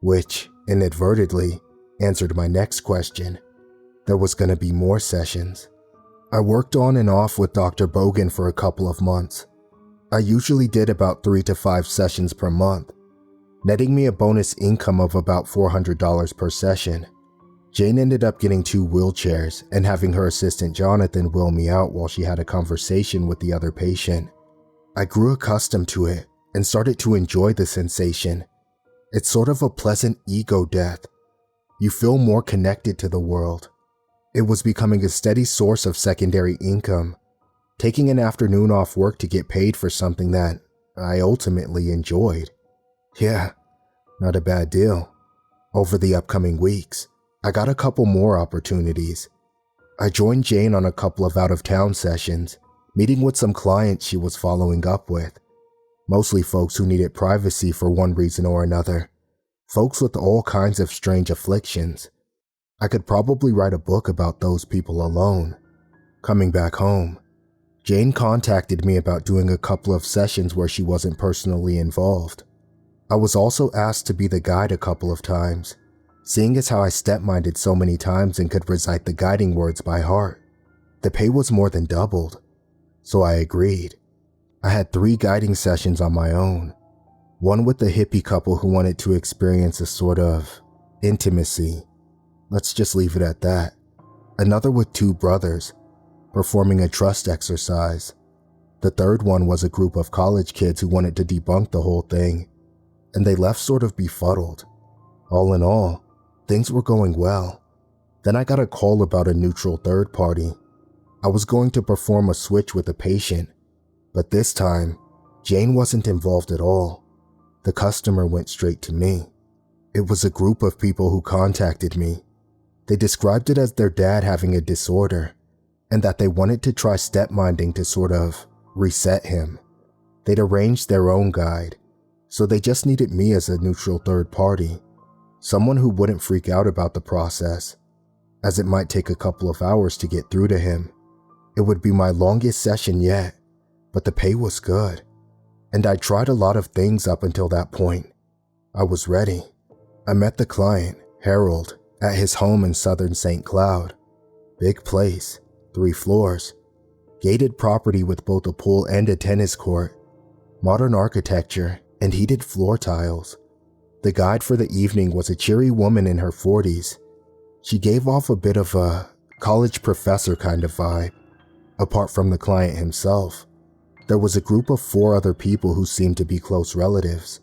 which, inadvertently, answered my next question. There was going to be more sessions. I worked on and off with Dr. Bogan for a couple of months. I usually did about 3 to 5 sessions per month, netting me a bonus income of about $400 per session. Jane ended up getting 2 wheelchairs and having her assistant Jonathan wheel me out while she had a conversation with the other patient. I grew accustomed to it and started to enjoy the sensation. It's sort of a pleasant ego death. You feel more connected to the world. It was becoming a steady source of secondary income, taking an afternoon off work to get paid for something that I ultimately enjoyed. Yeah, not a bad deal. Over the upcoming weeks, I got a couple more opportunities. I joined Jane on a couple of out-of-town sessions, meeting with some clients she was following up with. Mostly folks who needed privacy for one reason or another. Folks with all kinds of strange afflictions. I could probably write a book about those people alone. Coming back home, Jane contacted me about doing a couple of sessions where she wasn't personally involved. I was also asked to be the guide a couple of times, seeing as how I stepminded so many times and could recite the guiding words by heart. The pay was more than doubled, so I agreed. I had 3 guiding sessions on my own. One with a hippie couple who wanted to experience a sort of intimacy. Let's just leave it at that. Another with 2 brothers, performing a trust exercise. The third one was a group of college kids who wanted to debunk the whole thing, and they left sort of befuddled. All in all, things were going well. Then I got a call about a neutral third party. I was going to perform a switch with a patient, but this time, Jane wasn't involved at all. The customer went straight to me. It was a group of people who contacted me. They described it as their dad having a disorder, and that they wanted to try stepminding to sort of reset him. They'd arranged their own guide, so they just needed me as a neutral third party, someone who wouldn't freak out about the process, as it might take a couple of hours to get through to him. It would be my longest session yet, but the pay was good, and I tried a lot of things up until that point. I was ready. I met the client, Harold, at his home in southern St. Cloud. Big place, 3 floors, gated property with both a pool and a tennis court, modern architecture, and heated floor tiles. The guide for the evening was a cheery woman in her 40s. She gave off a bit of a college professor kind of vibe. Apart from the client himself, there was a group of 4 other people who seemed to be close relatives.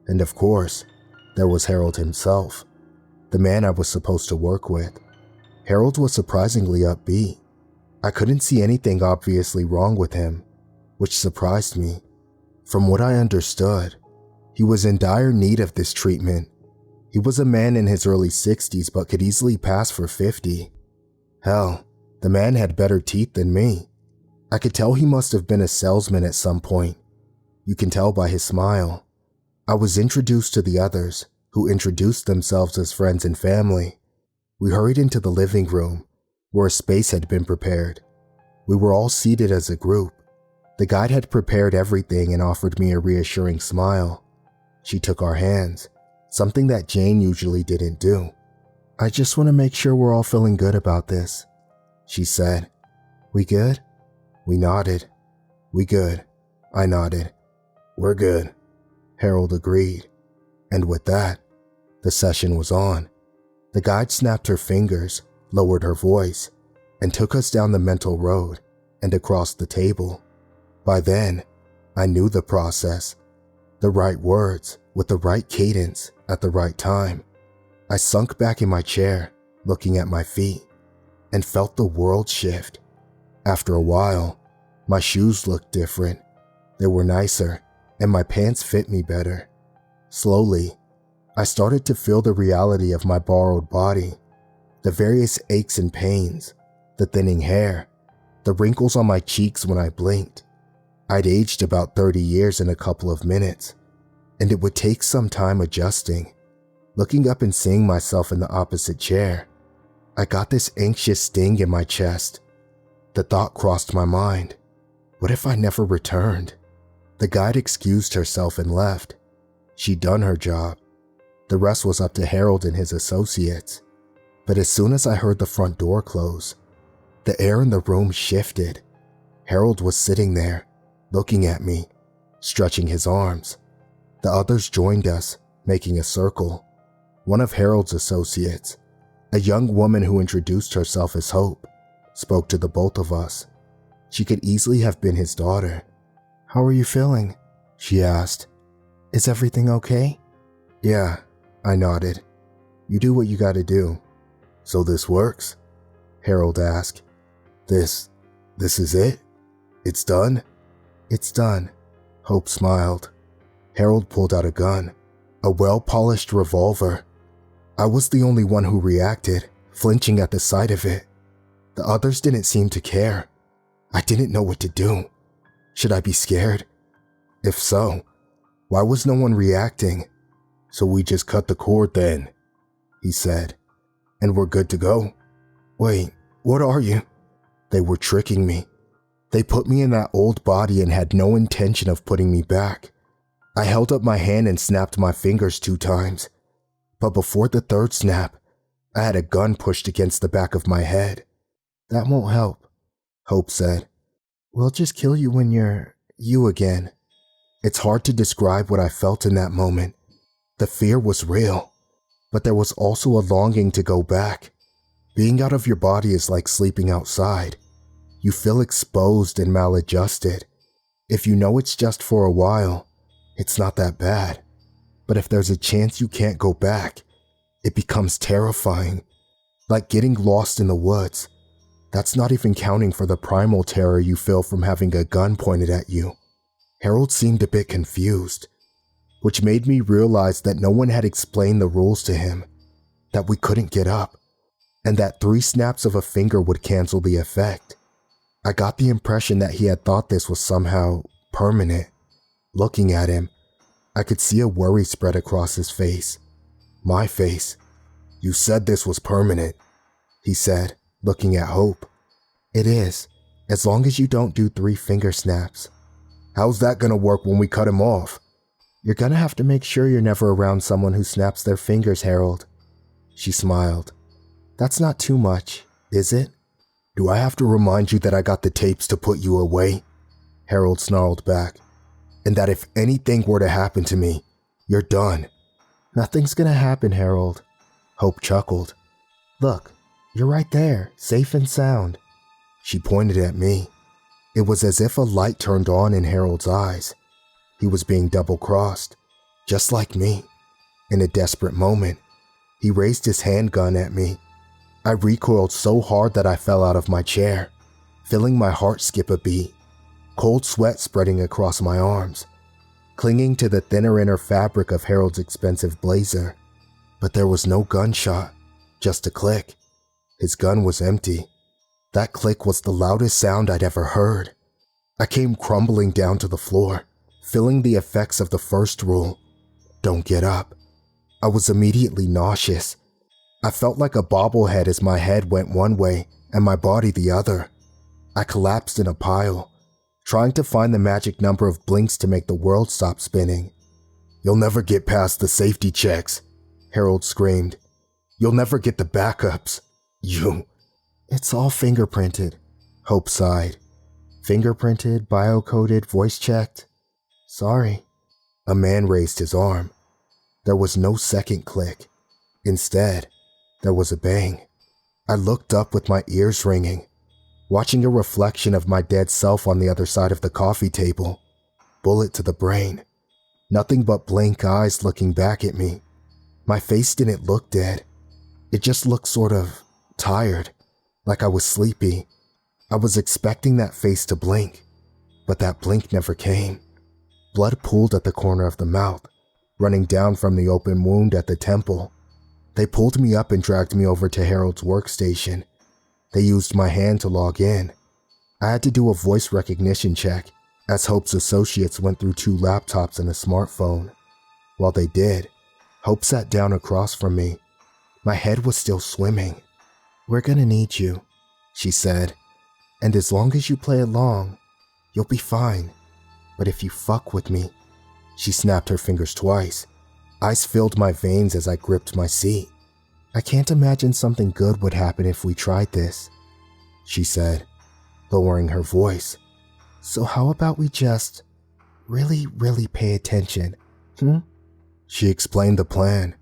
And of course, there was Harold himself, the man I was supposed to work with. Harold was surprisingly upbeat. I couldn't see anything obviously wrong with him, which surprised me. From what I understood, he was in dire need of this treatment. He was a man in his early 60s but could easily pass for 50. Hell, the man had better teeth than me. I could tell he must have been a salesman at some point. You can tell by his smile. I was introduced to the others, who introduced themselves as friends and family. We hurried into the living room, where a space had been prepared. We were all seated as a group. The guide had prepared everything and offered me a reassuring smile. She took our hands, something that Jane usually didn't do. "I just want to make sure we're all feeling good about this," she said. "We good?" We nodded. "We good," I nodded. "We're good," Harold agreed. And with that, the session was on. The guide snapped her fingers, lowered her voice, and took us down the mental road and across the table. By then, I knew the process. The right words with the right cadence at the right time. I sunk back in my chair, looking at my feet, and felt the world shift. After a while, my shoes looked different. They were nicer, and my pants fit me better. Slowly, I started to feel the reality of my borrowed body, the various aches and pains, the thinning hair, the wrinkles on my cheeks when I blinked. I'd aged about 30 years in a couple of minutes, and it would take some time adjusting. Looking up and seeing myself in the opposite chair, I got this anxious sting in my chest. The thought crossed my mind. What if I never returned? The guide excused herself and left. She'd done her job. The rest was up to Harold and his associates. But as soon as I heard the front door close, the air in the room shifted. Harold was sitting there, looking at me, stretching his arms. The others joined us, making a circle. One of Harold's associates, a young woman who introduced herself as Hope, spoke to the both of us. She could easily have been his daughter. "How are you feeling?" she asked. "Is everything okay?" "Yeah," I nodded. "You do what you gotta do." "So this works?" Harold asked. This is it? It's done?" "It's done." Hope smiled. Harold pulled out a gun, a well-polished revolver. I was the only one who reacted, flinching at the sight of it. The others didn't seem to care. I didn't know what to do. Should I be scared? If so, why was no one reacting? "So we just cut the cord then," he said, "and we're good to go." "Wait, what are you?" They were tricking me. They put me in that old body and had no intention of putting me back. I held up my hand and snapped my fingers 2 times. But before the 3rd snap, I had a gun pushed against the back of my head. "That won't help," Hope said. "We'll just kill you when you're you again." It's hard to describe what I felt in that moment. The fear was real, but there was also a longing to go back. Being out of your body is like sleeping outside. You feel exposed and maladjusted. If you know it's just for a while, it's not that bad. But if there's a chance you can't go back, it becomes terrifying. Like getting lost in the woods. That's not even counting for the primal terror you feel from having a gun pointed at you. Harold seemed a bit confused, which made me realize that no one had explained the rules to him, that we couldn't get up, and that 3 snaps of a finger would cancel the effect. I got the impression that he had thought this was somehow permanent. Looking at him, I could see a worry spread across his face. My face. "You said this was permanent," he said, looking at Hope. "It is, as long as you don't do 3 finger snaps." "How's that gonna work when we cut him off?" "You're gonna have to make sure you're never around someone who snaps their fingers, Harold." She smiled. "That's not too much, is it?" "Do I have to remind you that I got the tapes to put you away?" Harold snarled back. "And that if anything were to happen to me, you're done." "Nothing's gonna happen, Harold." Hope chuckled. "Look, you're right there, safe and sound." She pointed at me. It was as if a light turned on in Harold's eyes. He was being double-crossed, just like me. In a desperate moment, he raised his handgun at me. I recoiled so hard that I fell out of my chair, feeling my heart skip a beat, cold sweat spreading across my arms, clinging to the thinner inner fabric of Harold's expensive blazer. But there was no gunshot, just a click. His gun was empty. That click was the loudest sound I'd ever heard. I came crumbling down to the floor, feeling the effects of the first rule, don't get up. I was immediately nauseous. I felt like a bobblehead as my head went one way and my body the other. I collapsed in a pile, trying to find the magic number of blinks to make the world stop spinning. "You'll never get past the safety checks," Harold screamed. "You'll never get the backups. It's all fingerprinted," Hope sighed. "Fingerprinted, biocoded, voice-checked. Sorry." A man raised his arm. There was no second click. Instead, there was a bang. I looked up with my ears ringing, watching a reflection of my dead self on the other side of the coffee table. Bullet to the brain. Nothing but blank eyes looking back at me. My face didn't look dead. It just looked sort of tired, like I was sleepy. I was expecting that face to blink, but that blink never came. Blood pooled at the corner of the mouth, running down from the open wound at the temple. They pulled me up and dragged me over to Harold's workstation. They used my hand to log in. I had to do a voice recognition check, as Hope's associates went through 2 laptops and a smartphone. While they did, Hope sat down across from me. My head was still swimming. "We're gonna need you," she said. "And as long as you play along, you'll be fine. But if you fuck with me," she snapped her fingers twice. Ice filled my veins as I gripped my seat. "I can't imagine something good would happen if we tried this," she said, lowering her voice. "So how about we just really, really pay attention, She explained the plan.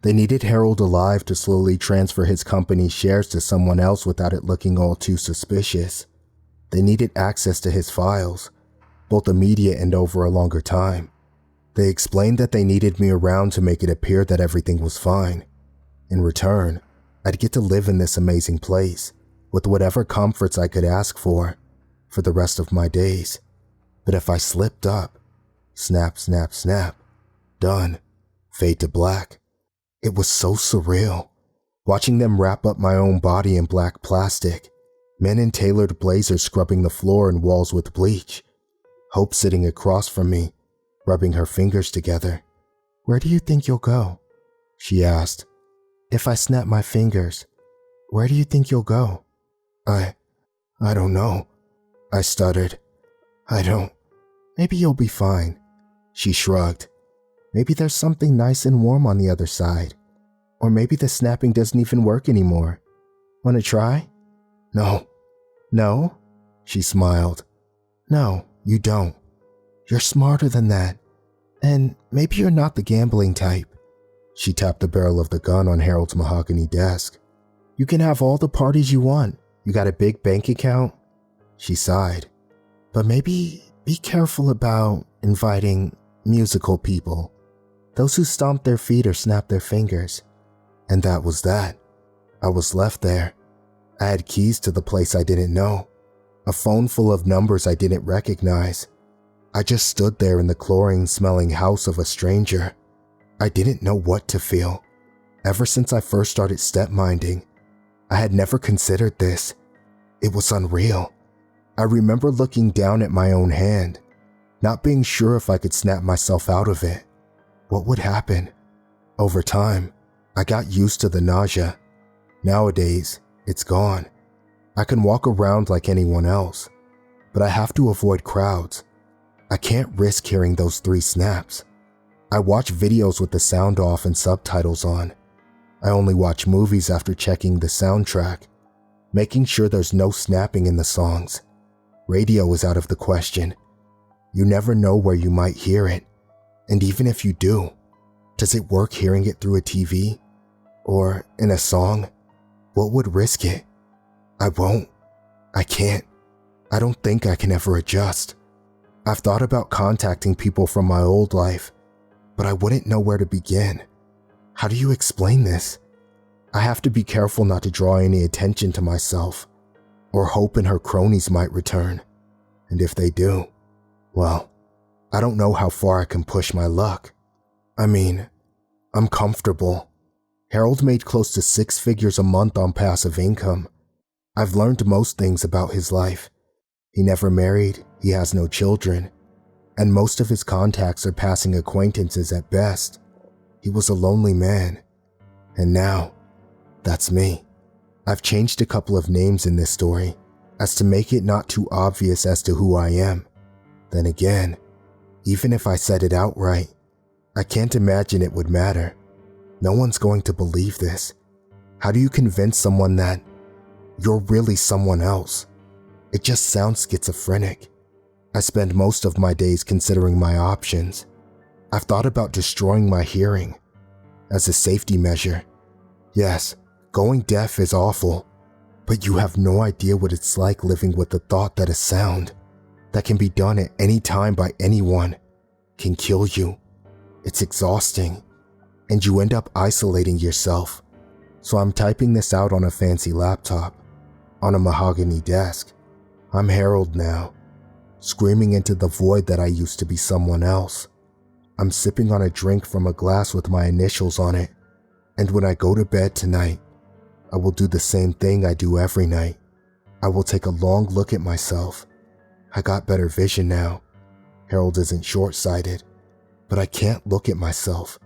They needed Harold alive to slowly transfer his company's shares to someone else without it looking all too suspicious. They needed access to his files, both immediate and over a longer time. They explained that they needed me around to make it appear that everything was fine. In return, I'd get to live in this amazing place, with whatever comforts I could ask for the rest of my days. But if I slipped up, snap, snap, snap, done, fade to black. It was so surreal, watching them wrap up my own body in black plastic, men in tailored blazers scrubbing the floor and walls with bleach, Hope sitting across from me, rubbing her fingers together. "Where do you think you'll go?" she asked. "If I snap my fingers, where do you think you'll go?" I don't know," I stuttered. Maybe you'll be fine," she shrugged. "Maybe there's something nice and warm on the other side. Or maybe the snapping doesn't even work anymore. Want to try?" "No." "No?" she smiled. "No, you don't. You're smarter than that. And maybe you're not the gambling type." She tapped the barrel of the gun on Harold's mahogany desk. "You can have all the parties you want. You got a big bank account?" She sighed. "But maybe be careful about inviting musical people. Those who stomp their feet or snap their fingers." And that was that. I was left there. I had keys to the place I didn't know, a phone full of numbers I didn't recognize. I just stood there in the chlorine-smelling house of a stranger. I didn't know what to feel. Ever since I first started stepminding, I had never considered this. It was unreal. I remember looking down at my own hand, not being sure if I could snap myself out of it. What would happen? Over time, I got used to the nausea. Nowadays, it's gone. I can walk around like anyone else, but I have to avoid crowds. I can't risk hearing those 3 snaps. I watch videos with the sound off and subtitles on. I only watch movies after checking the soundtrack, making sure there's no snapping in the songs. Radio is out of the question. You never know where you might hear it. And even if you do, does it work hearing it through a TV? Or in a song? What would risk it? I won't. I can't. I don't think I can ever adjust. I've thought about contacting people from my old life, but I wouldn't know where to begin. How do you explain this? I have to be careful not to draw any attention to myself, or Hope and her cronies might return. And if they do, well, I don't know how far I can push my luck. I mean, I'm comfortable. Harold made close to 6 figures a month on passive income. I've learned most things about his life. He never married, he has no children, and most of his contacts are passing acquaintances at best. He was a lonely man. And now, that's me. I've changed a couple of names in this story, as to make it not too obvious as to who I am. Then again, even if I said it outright, I can't imagine it would matter. No one's going to believe this. How do you convince someone that you're really someone else? It just sounds schizophrenic. I spend most of my days considering my options. I've thought about destroying my hearing as a safety measure. Yes, going deaf is awful, but you have no idea what it's like living with the thought that a sound that can be done at any time by anyone can kill you. It's exhausting, and you end up isolating yourself. So I'm typing this out on a fancy laptop, on a mahogany desk. I'm Harold now, screaming into the void that I used to be someone else. I'm sipping on a drink from a glass with my initials on it, and when I go to bed tonight, I will do the same thing I do every night. I will take a long look at myself. I got better vision now. Harold isn't short-sighted, but I can't look at myself.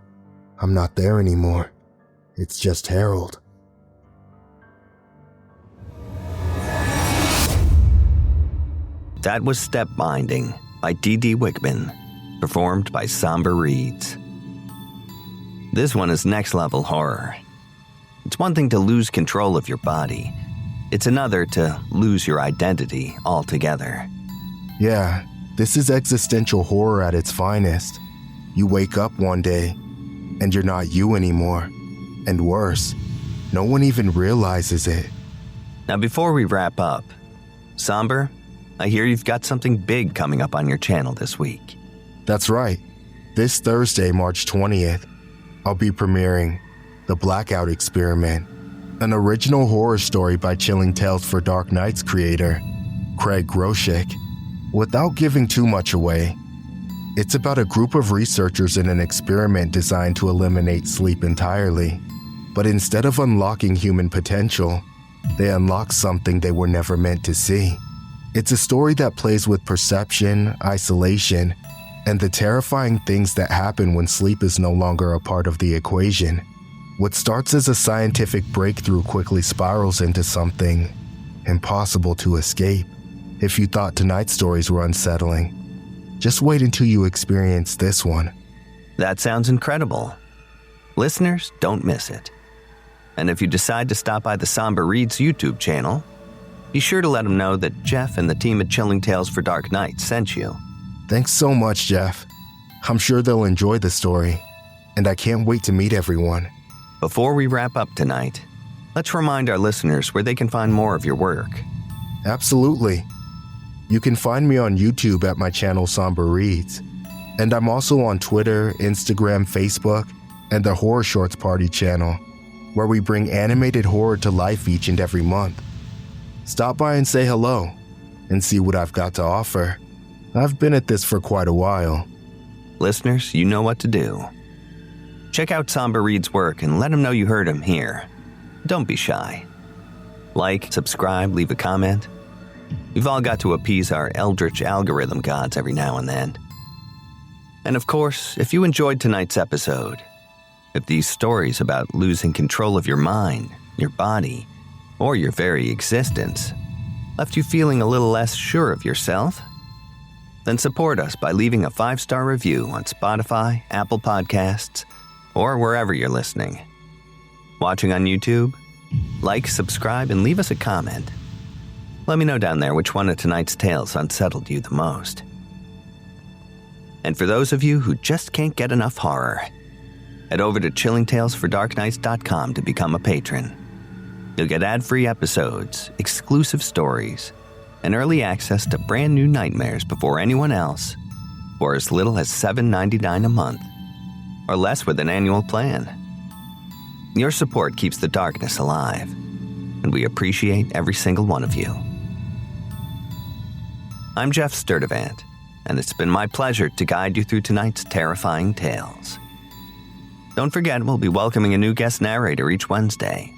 I'm not there anymore. It's just Harold. That was Stepminding by D.D. Wikman, performed by SomberReads. This one is next-level horror. It's one thing to lose control of your body. It's another to lose your identity altogether. Yeah, this is existential horror at its finest. You wake up one day, and you're not you anymore. And worse, no one even realizes it. Now, before we wrap up, Somber, I hear you've got something big coming up on your channel this week. That's right. This Thursday, March 20th, I'll be premiering The Blackout Experiment, an original horror story by Chilling Tales for Dark Nights creator, Craig Groshek. Without giving too much away, it's about a group of researchers in an experiment designed to eliminate sleep entirely. But instead of unlocking human potential, they unlock something they were never meant to see. It's a story that plays with perception, isolation, and the terrifying things that happen when sleep is no longer a part of the equation. What starts as a scientific breakthrough quickly spirals into something impossible to escape. If you thought tonight's stories were unsettling, just wait until you experience this one. That sounds incredible. Listeners, don't miss it. And if you decide to stop by the SomberReads YouTube channel, be sure to let them know that Jeff and the team at Chilling Tales for Dark Nights sent you. Thanks so much, Jeff. I'm sure they'll enjoy the story, and I can't wait to meet everyone. Before we wrap up tonight, let's remind our listeners where they can find more of your work. Absolutely. You can find me on YouTube at my channel SomberReads, and I'm also on Twitter, Instagram, Facebook, and the Horror Shorts Party channel, where we bring animated horror to life each and every month. Stop by and say hello, and see what I've got to offer. I've been at this for quite a while. Listeners, you know what to do. Check out SomberReads' work and let him know you heard him here. Don't be shy. Like, subscribe, leave a comment. We've all got to appease our eldritch algorithm gods every now and then. And of course, if you enjoyed tonight's episode, if these stories about losing control of your mind, your body, or your very existence left you feeling a little less sure of yourself, then support us by leaving a 5-star review on Spotify, Apple Podcasts, or wherever you're listening. Watching on YouTube? Like, subscribe, and leave us a comment. Let me know down there which one of tonight's tales unsettled you the most. And for those of you who just can't get enough horror, head over to chillingtalesfordarknights.com to become a patron. You'll get ad-free episodes, exclusive stories, and early access to brand new nightmares before anyone else, for as little as $7.99 a month, or less with an annual plan. Your support keeps the darkness alive, and we appreciate every single one of you. I'm Jeff Sturdivant, and it's been my pleasure to guide you through tonight's terrifying tales. Don't forget, we'll be welcoming a new guest narrator each Wednesday,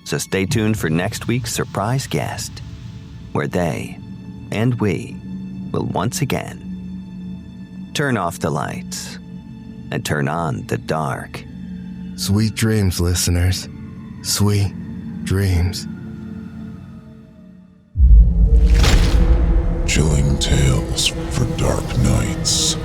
so stay tuned for next week's surprise guest, where they and we will once again turn off the lights and turn on the dark. Sweet dreams, listeners. Sweet dreams. Chilling Tales for Dark Nights.